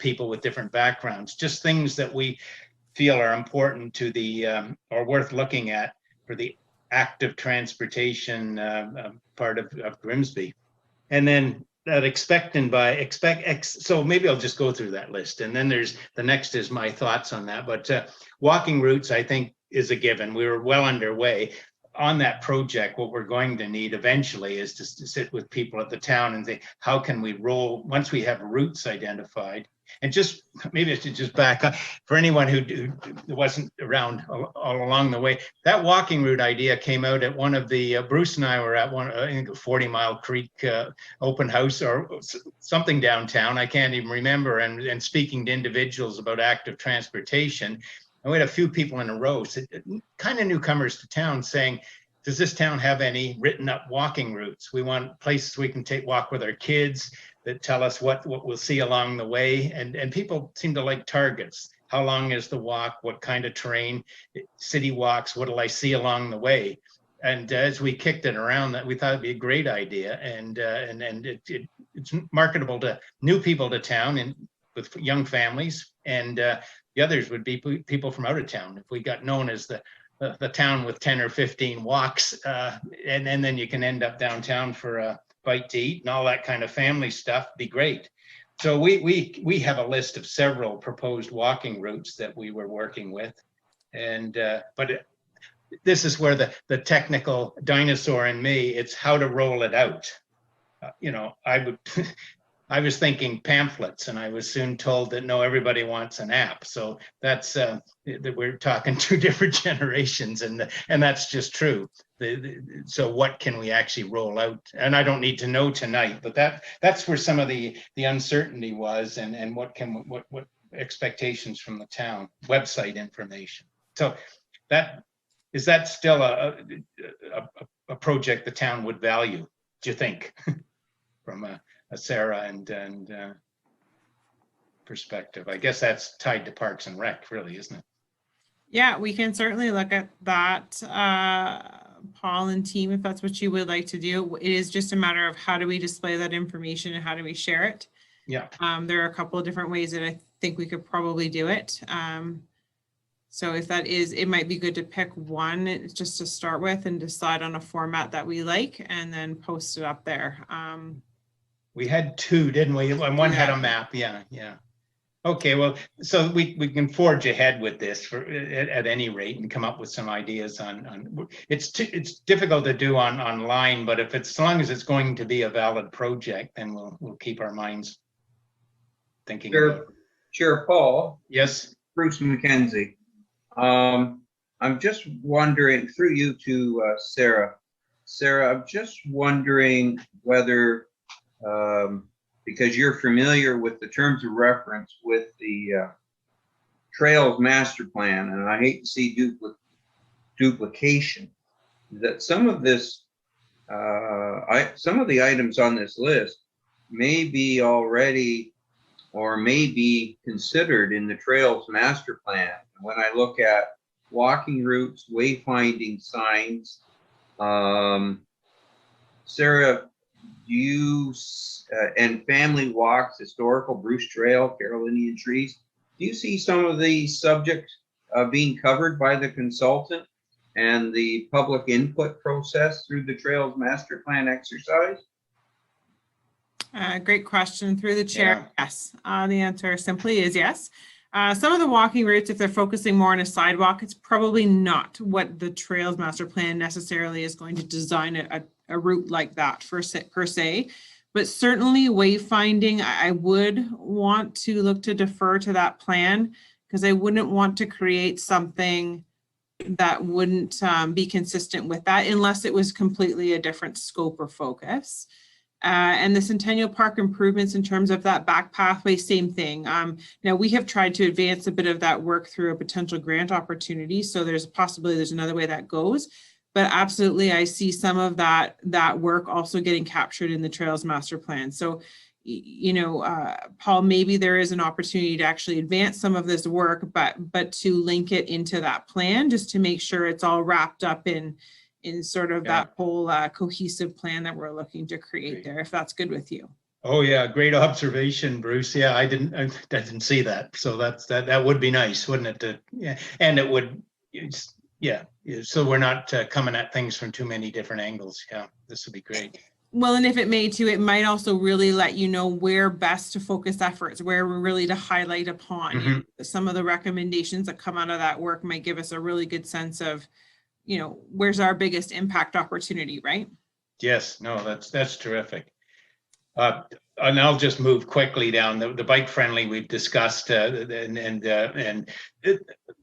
people with different backgrounds, just things that we feel are important to the or worth looking at for the active transportation part of Grimsby. And then that so maybe I'll just go through that list. And then the next is my thoughts on that. But walking routes, I think, is a given. We were well underway on that project. What we're going to need eventually is to sit with people at the town and say, how can we roll once we have routes identified? And just maybe I should just back up for anyone who wasn't around all along the way. That walking route idea came out at one of the Bruce and I were at one, I think, 40 Mile Creek open house or something downtown. I can't even remember. And speaking to individuals about active transportation. And we had a few people in a row, kind of newcomers to town, saying, does this town have any written up walking routes? We want places we can walk with our kids that tell us what we'll see along the way. And people seem to like targets. How long is the walk? What kind of terrain? City walks, what will I see along the way? And as we kicked it around, that we thought it'd be a great idea. And it's marketable to new people to town and with young families. And the others would be people from out of town. If we got known as the town with 10 or 15 walks, and then you can end up downtown for a bite to eat and all that kind of family stuff, be great. So we have a list of several proposed walking routes that we were working with. And but this is where the technical dinosaur in me, it's how to roll it out. I was thinking pamphlets, and I was soon told that no, everybody wants an app. So that's that we're talking two different generations, and that's just true. So what can we actually roll out? And I don't need to know tonight, but that's where some of the uncertainty was, and what expectations from the town website information. So is that still a project the town would value, do you think, from a Sarah and perspective? I guess that's tied to Parks and Rec, really, isn't it? Yeah, we can certainly look at that, Paul and team, if that's what you would like to do. It is just a matter of how do we display that information and how do we share it? Yeah. There are a couple of different ways that I think we could probably do it. So if that is, it might be good to pick one just to start with and decide on a format that we like and then post it up there. We had two, didn't we? And one had a map. Yeah. Okay, well, so we can forge ahead with this at any rate and come up with some ideas on it's difficult to do online, but if as long as it's going to be a valid project, then we'll keep our minds thinking. Chair Paul. Yes. Bruce McKenzie. I'm just wondering, through you to Sarah. Sarah, I'm just wondering whether, because you're familiar with the terms of reference with the Trails Master Plan, and I hate to see duplication, that some of this, some of the items on this list may be already or may be considered in the Trails Master Plan. When I look at walking routes, wayfinding signs, Sarah, do you, and family walks, historical Bruce Trail, Carolinian trees, do you see some of the subject being covered by the consultant and the public input process through the Trails Master Plan exercise? Great question through the chair. Yeah. Yes. The answer simply is yes. Some of the walking routes, if they're focusing more on a sidewalk, it's probably not what the Trails Master Plan necessarily is going to design a route like that per se. But certainly wayfinding, I would want to look to defer to that plan because I wouldn't want to create something that wouldn't be consistent with that unless it was completely a different scope or focus. And the Centennial Park improvements in terms of that back pathway, same thing. Now we have tried to advance a bit of that work through a potential grant opportunity. So there's a possibility there's another way that goes. But absolutely, I see some of that work also getting captured in the Trails Master Plan. So, Paul, maybe there is an opportunity to actually advance some of this work, but to link it into that plan just to make sure it's all wrapped up in sort of that whole cohesive plan that we're looking to create there, if that's good with you. Oh yeah, great observation, Bruce. Yeah, I didn't see that. So that would be nice, wouldn't it? Yeah, and it would. Yeah, so we're not coming at things from too many different angles. Yeah, this would be great. Well, and if it may too, it might also really let you know where best to focus efforts, where we're really to highlight upon. You know, some of the recommendations that come out of that work might give us a really good sense of, you know, where's our biggest impact opportunity, right? Yes, no, that's terrific. And I'll just move quickly down the bike friendly we've discussed, and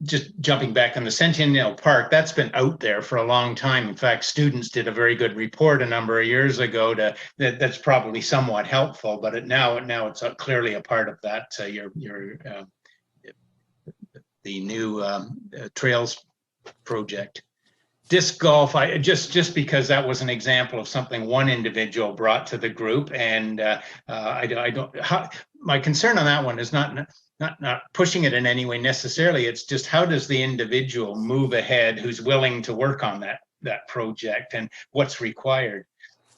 just jumping back on the Centennial Park, that's been out there for a long time. In fact, students did a very good report a number of years ago that's probably somewhat helpful, but now it's clearly a part of that. The new trails project. Disc golf, I just because that was an example of something one individual brought to the group, and I don't. My concern on that one is not pushing it in any way necessarily. It's just how does the individual move ahead who's willing to work on that project, and what's required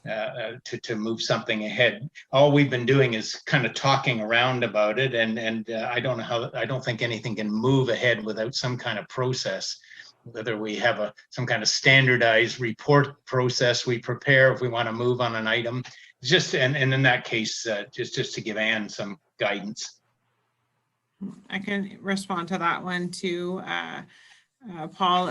to move something ahead. All we've been doing is kind of talking around about it, and I don't think anything can move ahead without some kind of process. Whether we have some kind of standardized report process we prepare if we want to move on an item. It's just, and in that case, just to give Anne some guidance. I can respond to that one too, Paul.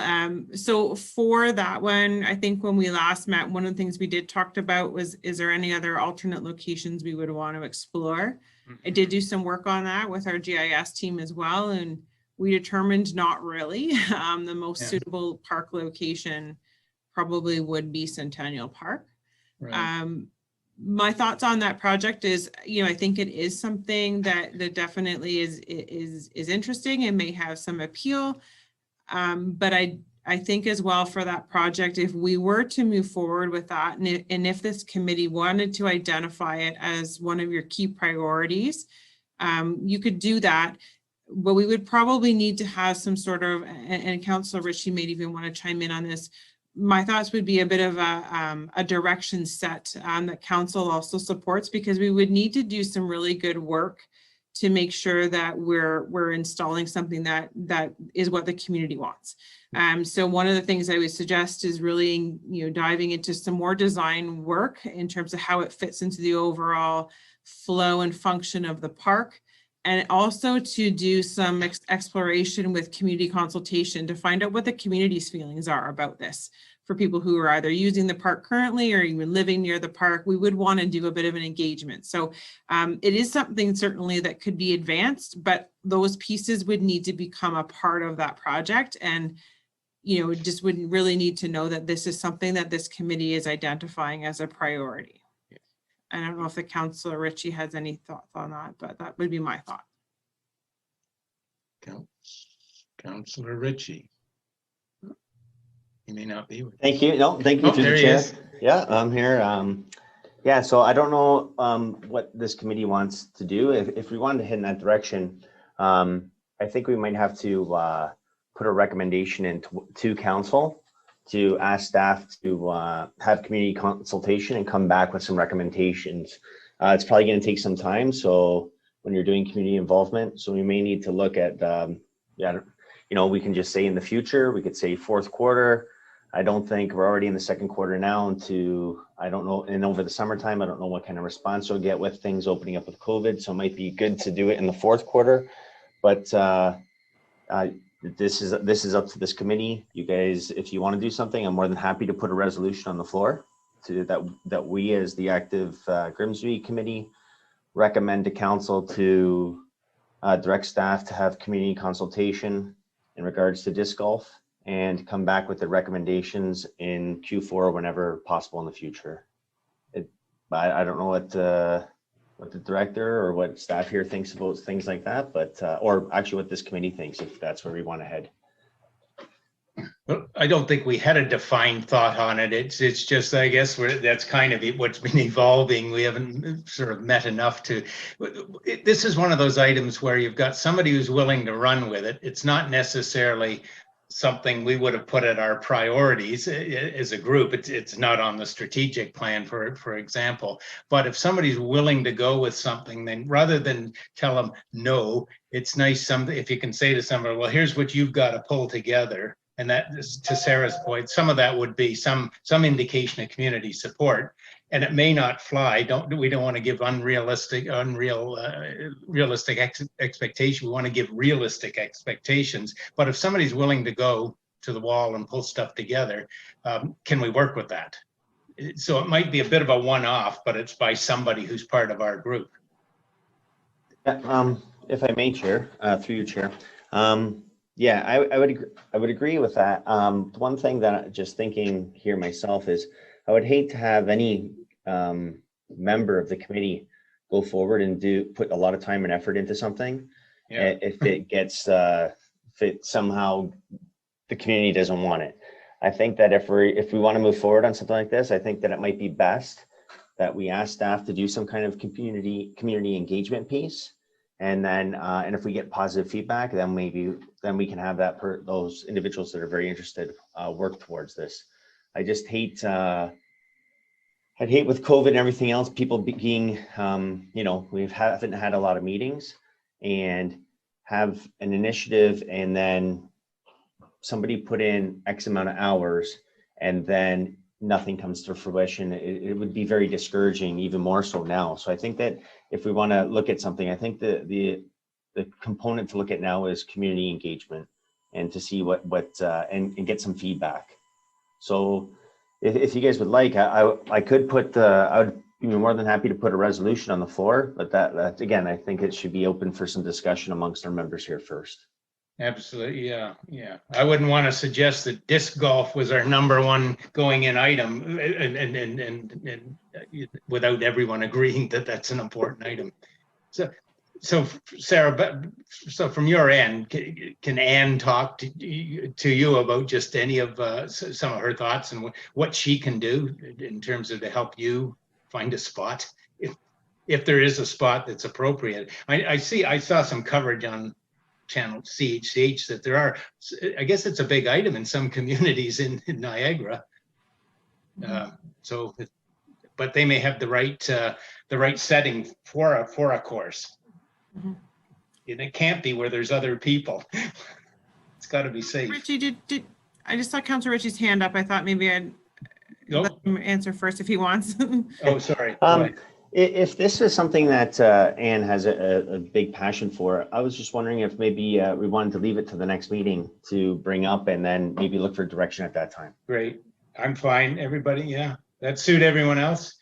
So for that one, I think when we last met, one of the things we did talk about was, is there any other alternate locations we would want to explore? I did do some work on that with our GIS team as well, and we determined not really. The most suitable park location probably would be Centennial Park. Right. My thoughts on that project is, you know, I think it is something that definitely is interesting and may have some appeal. But I think as well for that project, if we were to move forward with that, and if this committee wanted to identify it as one of your key priorities, you could do that. But we would probably need to have some sort of, and Councillor Ritchie may even want to chime in on this. My thoughts would be a bit of a direction set that council also supports, because we would need to do some really good work to make sure that we're installing something that is what the community wants. So one of the things I would suggest is really, you know, diving into some more design work in terms of how it fits into the overall flow and function of the park. And also to do some exploration with community consultation to find out what the community's feelings are about this. For people who are either using the park currently or even living near the park, we would want to do a bit of an engagement. So it is something certainly that could be advanced, but those pieces would need to become a part of that project. And, you know, just would really need to know that this is something that this committee is identifying as a priority. I don't know if the Councillor Ritchie has any thoughts on that, but that would be my thought. Councillor Ritchie. He may not be with. Thank you. No, thank you to the chair. Yeah, I'm here. Yeah, so I don't know what this committee wants to do. If we wanted to head in that direction, I think we might have to put a recommendation into council to ask staff to have community consultation and come back with some recommendations. It's probably going to take some time. So when you're doing community involvement, so we may need to look at, you know, we can just say in the future, we could say fourth quarter. I don't think we're already in the second quarter now I don't know, and over the summertime, I don't know what kind of response we'll get with things opening up with COVID. So it might be good to do it in the fourth quarter, but this is up to this committee. You guys, if you want to do something, I'm more than happy to put a resolution on the floor to that we as the active Grimsby committee recommend to council to direct staff to have community consultation in regards to disc golf and come back with the recommendations in Q4 whenever possible in the future. I don't know what the director or what staff here thinks about things like that, but or actually what this committee thinks, if that's where we want to head. Well, I don't think we had a defined thought on it. It's just, I guess that's kind of what's been evolving. We haven't sort of met enough to. This is one of those items where you've got somebody who's willing to run with it. It's not necessarily something we would have put at our priorities as a group. It's not on the strategic plan, for example. But if somebody's willing to go with something, then rather than tell them no, it's nice if you can say to somebody, well, here's what you've got to pull together. And that is, to Sarah's point, some of that would be some indication of community support. and it may not fly. We don't want to give realistic expectation. We want to give realistic expectations. But if somebody's willing to go to the wall and pull stuff together, can we work with that? So it might be a bit of a one-off, but it's by somebody who's part of our group. Yeah, if I may, Chair, through your chair. Yeah, I would agree with that. One thing that I'm just thinking here myself is I would hate to have any member of the committee go forward and put a lot of time and effort into something. Yeah. If it gets, if it somehow the community doesn't want it. I think that if we want to move forward on something like this, I think that it might be best that we ask staff to do some kind of community engagement piece. And then, and if we get positive feedback, then we can have those individuals that are very interested work towards this. I just hate, I'd hate with COVID and everything else, people being, you know, we haven't had a lot of meetings and have an initiative and then somebody put in X amount of hours and then nothing comes to fruition. It would be very discouraging, even more so now. So I think that if we want to look at something, I think the component to look at now is community engagement and to see and get some feedback. So if you guys would like, I could put I would be more than happy to put a resolution on the floor, but that again, I think it should be open for some discussion amongst our members here first. Absolutely, yeah. I wouldn't want to suggest that disc golf was our number 1 going in item, and without everyone agreeing that that's an important item. So Sarah, so from your end, can Anne talk to you about just any of some of her thoughts and what she can do in terms of to help you find a spot, if there is a spot that's appropriate? I saw some coverage on channel CHCH that there are, I guess it's a big item in some communities in Niagara. But they may have the right setting for a course. Mm-hmm. And it can't be where there's other people. It's got to be safe. Richie, did I just saw Councillor Richie's hand up? I thought maybe I'd let him answer first if he wants. Oh, sorry. If this is something that Anne has a big passion for, I was just wondering if maybe we wanted to leave it to the next meeting to bring up and then maybe look for direction at that time. Great. I'm fine. Everybody, yeah. That suit everyone else?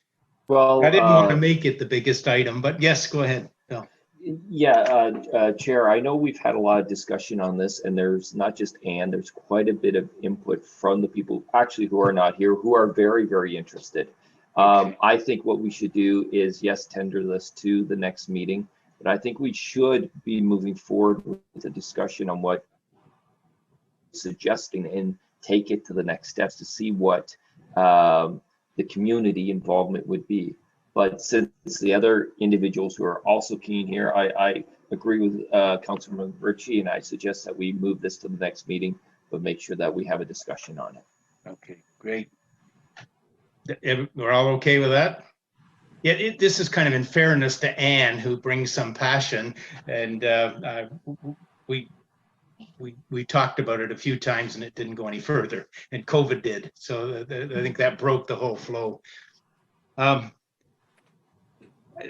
Well, I didn't want to make it the biggest item, but yes, go ahead, Bill. Yeah, Chair, I know we've had a lot of discussion on this, and there's not just Anne, there's quite a bit of input from the people actually who are not here, who are very, very interested. I think what we should do is, yes, tender this to the next meeting, but I think we should be moving forward with a discussion on what suggesting and take it to the next steps to see what the community involvement would be. But since the other individuals who are also keen here, I agree with Councilman Ritchie, and I suggest that we move this to the next meeting, but make sure that we have a discussion on it. Okay, great. We're all okay with that? Yeah, this is kind of in fairness to Anne, who brings some passion, and we talked about it a few times and it didn't go any further, and COVID did. So I think that broke the whole flow.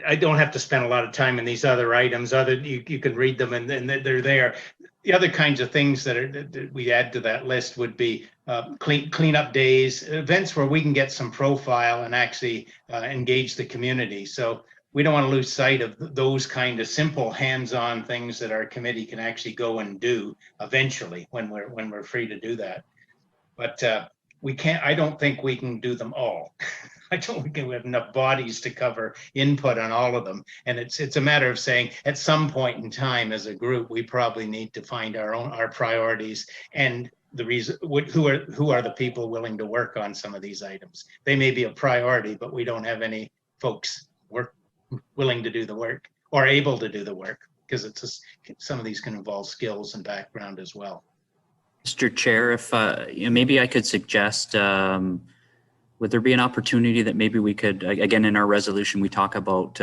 I don't have to spend a lot of time in these other items. You can read them and they're there. The other kinds of things that we add to that list would be cleanup days, events where we can get some profile and actually engage the community. So we don't want to lose sight of those kind of simple hands-on things that our committee can actually go and do eventually when we're free to do that. But we can't. I don't think we can do them all. I don't think we have enough bodies to cover input on all of them. And it's a matter of saying at some point in time as a group, we probably need to find our priorities and the reason who are the people willing to work on some of these items. They may be a priority, but we don't have any folks willing to do the work or able to do the work, because it's just, some of these can involve skills and background as well. Mr. Chair, if maybe I could suggest, would there be an opportunity that maybe we could, again, in our resolution, we talk about,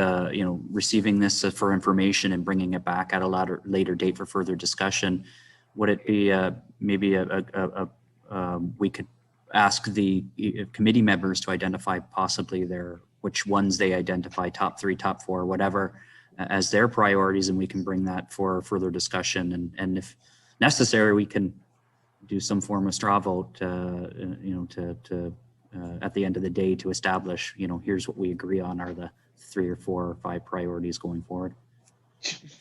receiving this for information and bringing it back at a later date for further discussion. Would it be maybe we could ask the committee members to identify possibly their which ones they identify, top 3, top 4, whatever, as their priorities, and we can bring that for further discussion. And if necessary, we can do some form of straw vote, at the end of the day to establish, here's what we agree on are the 3 or 4 or 5 priorities going forward.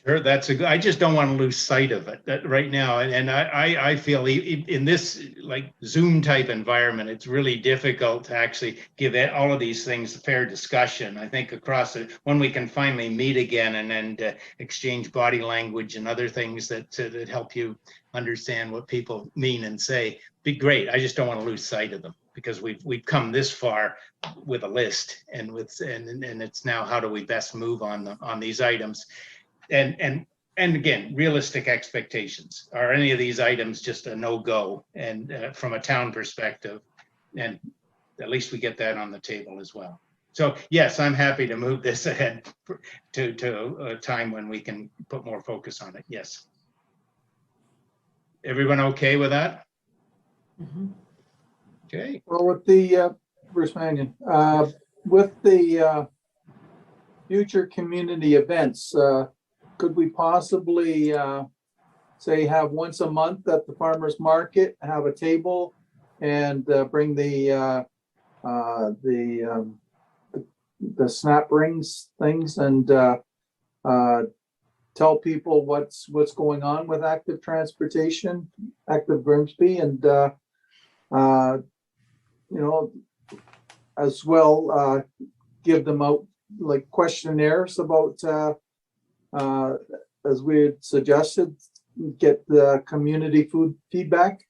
Sure, that's a good. I just don't want to lose sight of it right now, and I feel in this like Zoom type environment, it's really difficult to actually give all of these things fair discussion. I think across it, when we can finally meet again and exchange body language and other things that help you understand what people mean and say, be great. I just don't want to lose sight of them, because we've come this far with a list, and it's now how do we best move on these items. And again, realistic expectations. Are any of these items just a no-go? And from a town perspective, and at least we get that on the table as well. So yes, I'm happy to move this ahead to a time when we can put more focus on it. Yes. Everyone okay with that? Mhm. Okay. Well, with the, Bruce Mannion, with the future community events, could we possibly, say, have once a month at the farmer's market, have a table and bring the snap rings things and tell people what's going on with active transportation, active Grimsby, and as well, give them out like questionnaires about, as we had suggested, get the community food feedback.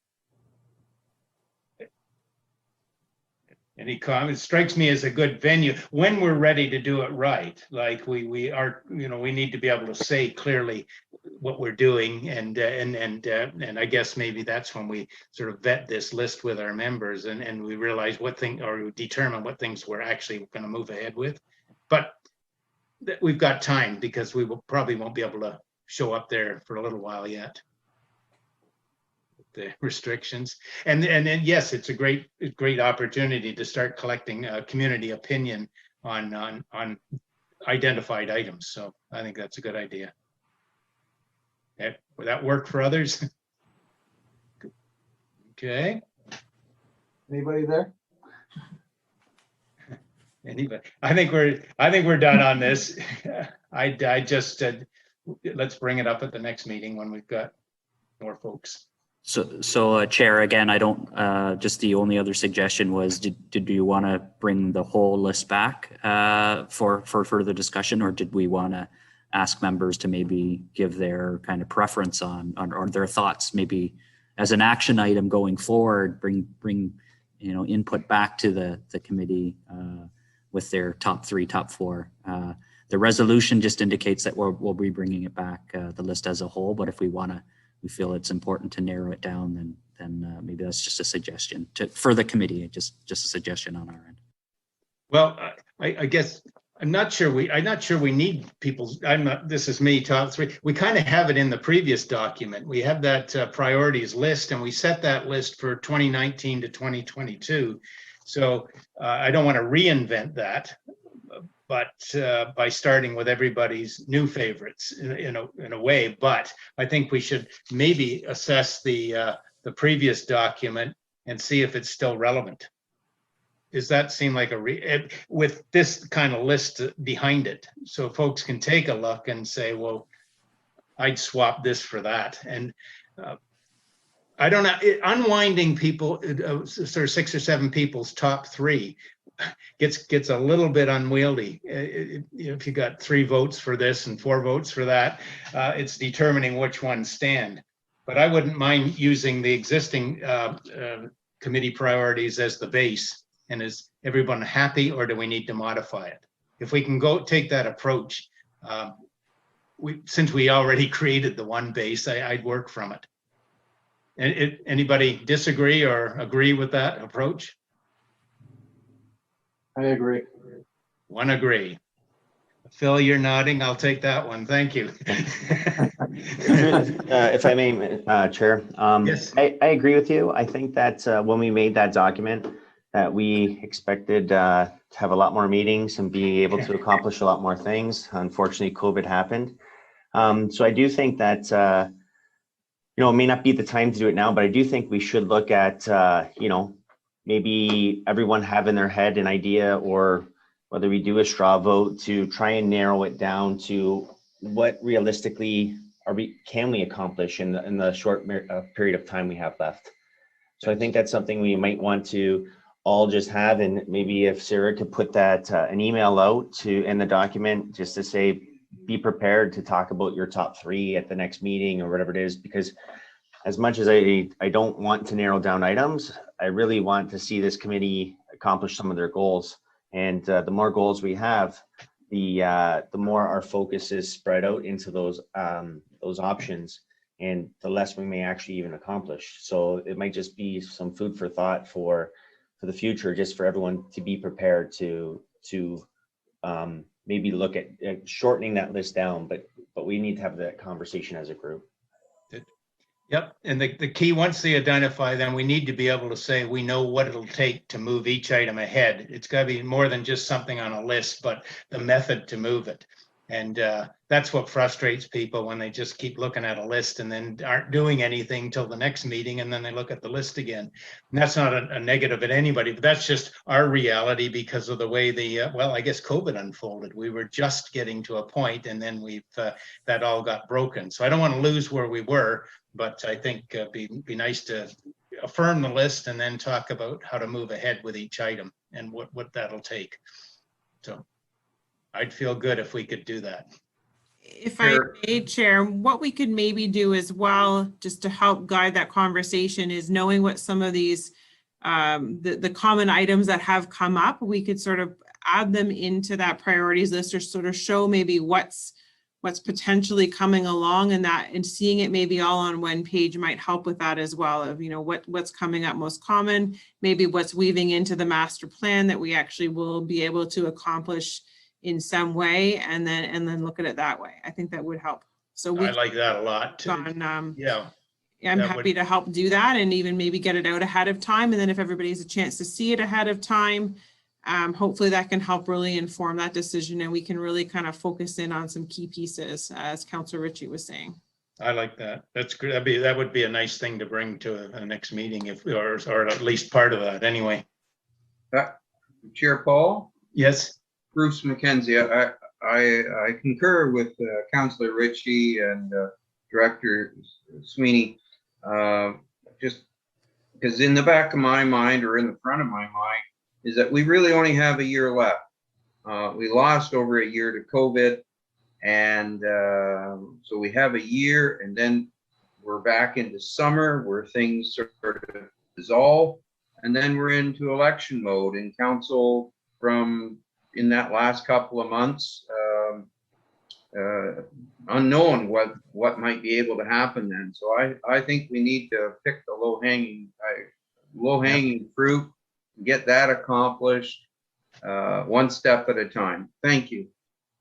Any comments? Strikes me as a good venue when we're ready to do it right. Like we are, we need to be able to say clearly what we're doing, and I guess maybe that's when we sort of vet this list with our members, and we realize what thing, or determine what things we're actually going to move ahead with. But we've got time, because we probably won't be able to show up there for a little while yet. The restrictions, and then yes, it's a great opportunity to start collecting community opinion on identified items. So I think that's a good idea. Okay. Will that work for others? Okay. Anybody there? Anybody? I think we're done on this. I just let's bring it up at the next meeting when we've got more folks. So Chair, again, I don't, just the only other suggestion was, did you want to bring the whole list back for further discussion, or did we want to ask members to maybe give their kind of preference on or their thoughts, maybe as an action item going forward, bring input back to the committee with their top 3, top 4. The resolution just indicates that we'll be bringing it back, the list as a whole, but if we feel it's important to narrow it down, then maybe that's just a suggestion for the committee, just a suggestion on our end. Well, I guess I'm not sure we need people's. This is me, top 3. We kind of have it in the previous document. We have that priorities list, and we set that list for 2019 to 2022. So I don't want to reinvent that, but by starting with everybody's new favorites in a way. But I think we should maybe assess the previous document and see if it's still relevant. Does that seem like with this kind of list behind it, so folks can take a look and say, well, I'd swap this for that. And I don't know, unwinding people, sort of 6 or 7 people's top 3 gets a little bit unwieldy. If you got 3 votes for this and 4 votes for that, it's determining which ones stand. But I wouldn't mind using the existing committee priorities as the base. And is everyone happy, or do we need to modify it? If we can take that approach, since we already created the one base, I'd work from it. And anybody disagree or agree with that approach? I agree. One agree. Phil, you're nodding. I'll take that one. Thank you. If I may, Chair. Yes. I agree with you. I think that when we made that document, that we expected have a lot more meetings and be able to accomplish a lot more things. Unfortunately, COVID happened. So I do think that, it may not be the time to do it now, but I do think we should look at, maybe everyone have in their head an idea, or whether we do a straw vote to try and narrow it down to what realistically can we accomplish in the short period of time we have left. So I think that's something we might want to all just have, and maybe if Sarah could put that an email out in the document, just to say, be prepared to talk about your top 3 at the next meeting or whatever it is, because as much as I don't want to narrow down items, I really want to see this committee accomplish some of their goals. And the more goals we have, the more our focus is spread out into those options, and the less we may actually even accomplish. So it might just be some food for thought for the future, just for everyone to be prepared to maybe look at shortening that list down, but we need to have that conversation as a group. Yep, and the key, once they identify them, we need to be able to say we know what it'll take to move each item ahead. It's got to be more than just something on a list, but the method to move it. And that's what frustrates people, when they just keep looking at a list and then aren't doing anything till the next meeting, and then they look at the list again. And that's not a negative at anybody, but that's just our reality because of the way I guess COVID unfolded. We were just getting to a point, and then that all got broken. So I don't want to lose where we were, but I think be nice to affirm the list and then talk about how to move ahead with each item and what that'll take. So I'd feel good if we could do that. If I may, Chair, what we could maybe do as well, just to help guide that conversation, is knowing what some of these, the common items that have come up, we could sort of add them into that priorities list, or sort of show maybe what's potentially coming along, and seeing it maybe all on one page might help with that as well, of what's coming up most common, maybe what's weaving into the master plan that we actually will be able to accomplish in some way, and then look at it that way. I think that would help. So I like that a lot too. Yeah, I'm happy to help do that, and even maybe get it out ahead of time. And then if everybody has a chance to see it ahead of time, hopefully that can help really inform that decision, and we can really kind of focus in on some key pieces, as Councillor Ritchie was saying. I like that. That's good. That would be a nice thing to bring to a next meeting, or at least part of that anyway. Chair Paul? Yes. Bruce McKenzie, I concur with Councillor Ritchie and Director Sweeney, just because in the back of my mind, or in the front of my mind, is that we really only have a year left. We lost over a year to COVID, and so we have a year, and then we're back into summer where things sort of dissolve, and then we're into election mode, and council from in that last couple of months, unknown what might be able to happen then. So I think we need to pick the low hanging fruit, get that accomplished, one step at a time. Thank you.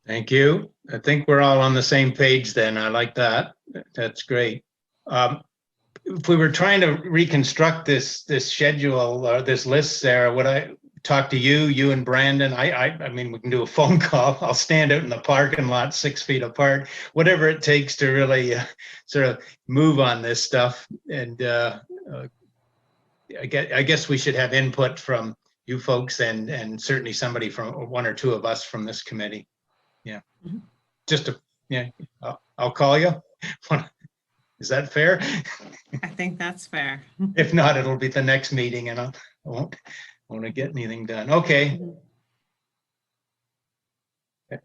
Thank you. I think we're all on the same page then. I like that. That's great. If we were trying to reconstruct this schedule or this list, Sarah, would I talk to you and Brandon? I mean, we can do a phone call. I'll stand out in the parking lot 6 feet apart, whatever it takes to really sort of move on this stuff. And I guess we should have input from you folks, and certainly somebody from one or two of us from this committee. Yeah. I'll call you. Is that fair? I think that's fair. If not, it'll be the next meeting, and I won't want to get anything done. Okay.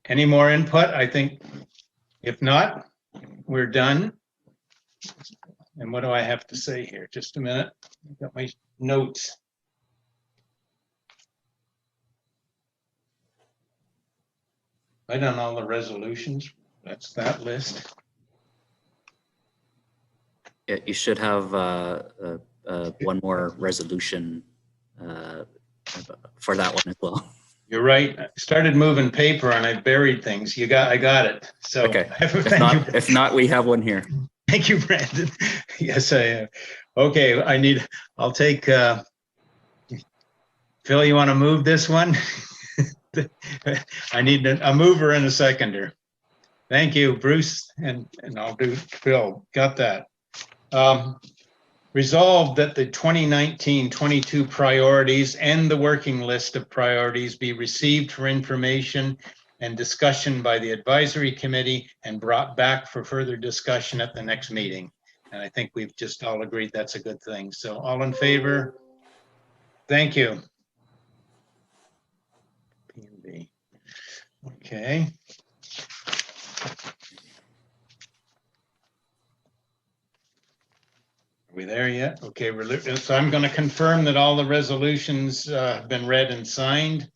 Any more input? I think if not, we're done. And what do I have to say here? Just a minute. I've got my notes. I done all the resolutions. That's that list. Yeah, you should have one more resolution for that one as well. You're right. I started moving paper and I buried things. I got it. So okay. If not, we have one here. Thank you, Brandon. Yes, I have. Okay, I'll take Phil, you want to move this one? I need a mover and a seconder. Thank you, Bruce, and I'll do Phil. Got that. Resolved that the 2019-22 priorities and the working list of priorities be received for information and discussion by the advisory committee and brought back for further discussion at the next meeting. And I think we've just all agreed that's a good thing. So all in favor? Thank you. P&B. Okay. Are we there yet? Okay, so I'm going to confirm that all the resolutions have been read and signed.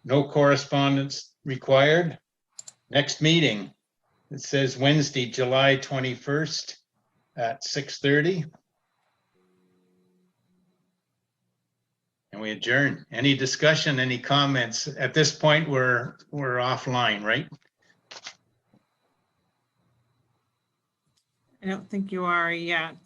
No correspondence required. Next meeting, it says Wednesday, July 21st at 6:30. And we adjourn. Any discussion, any comments? At this point, we're offline, right? I don't think you are yet.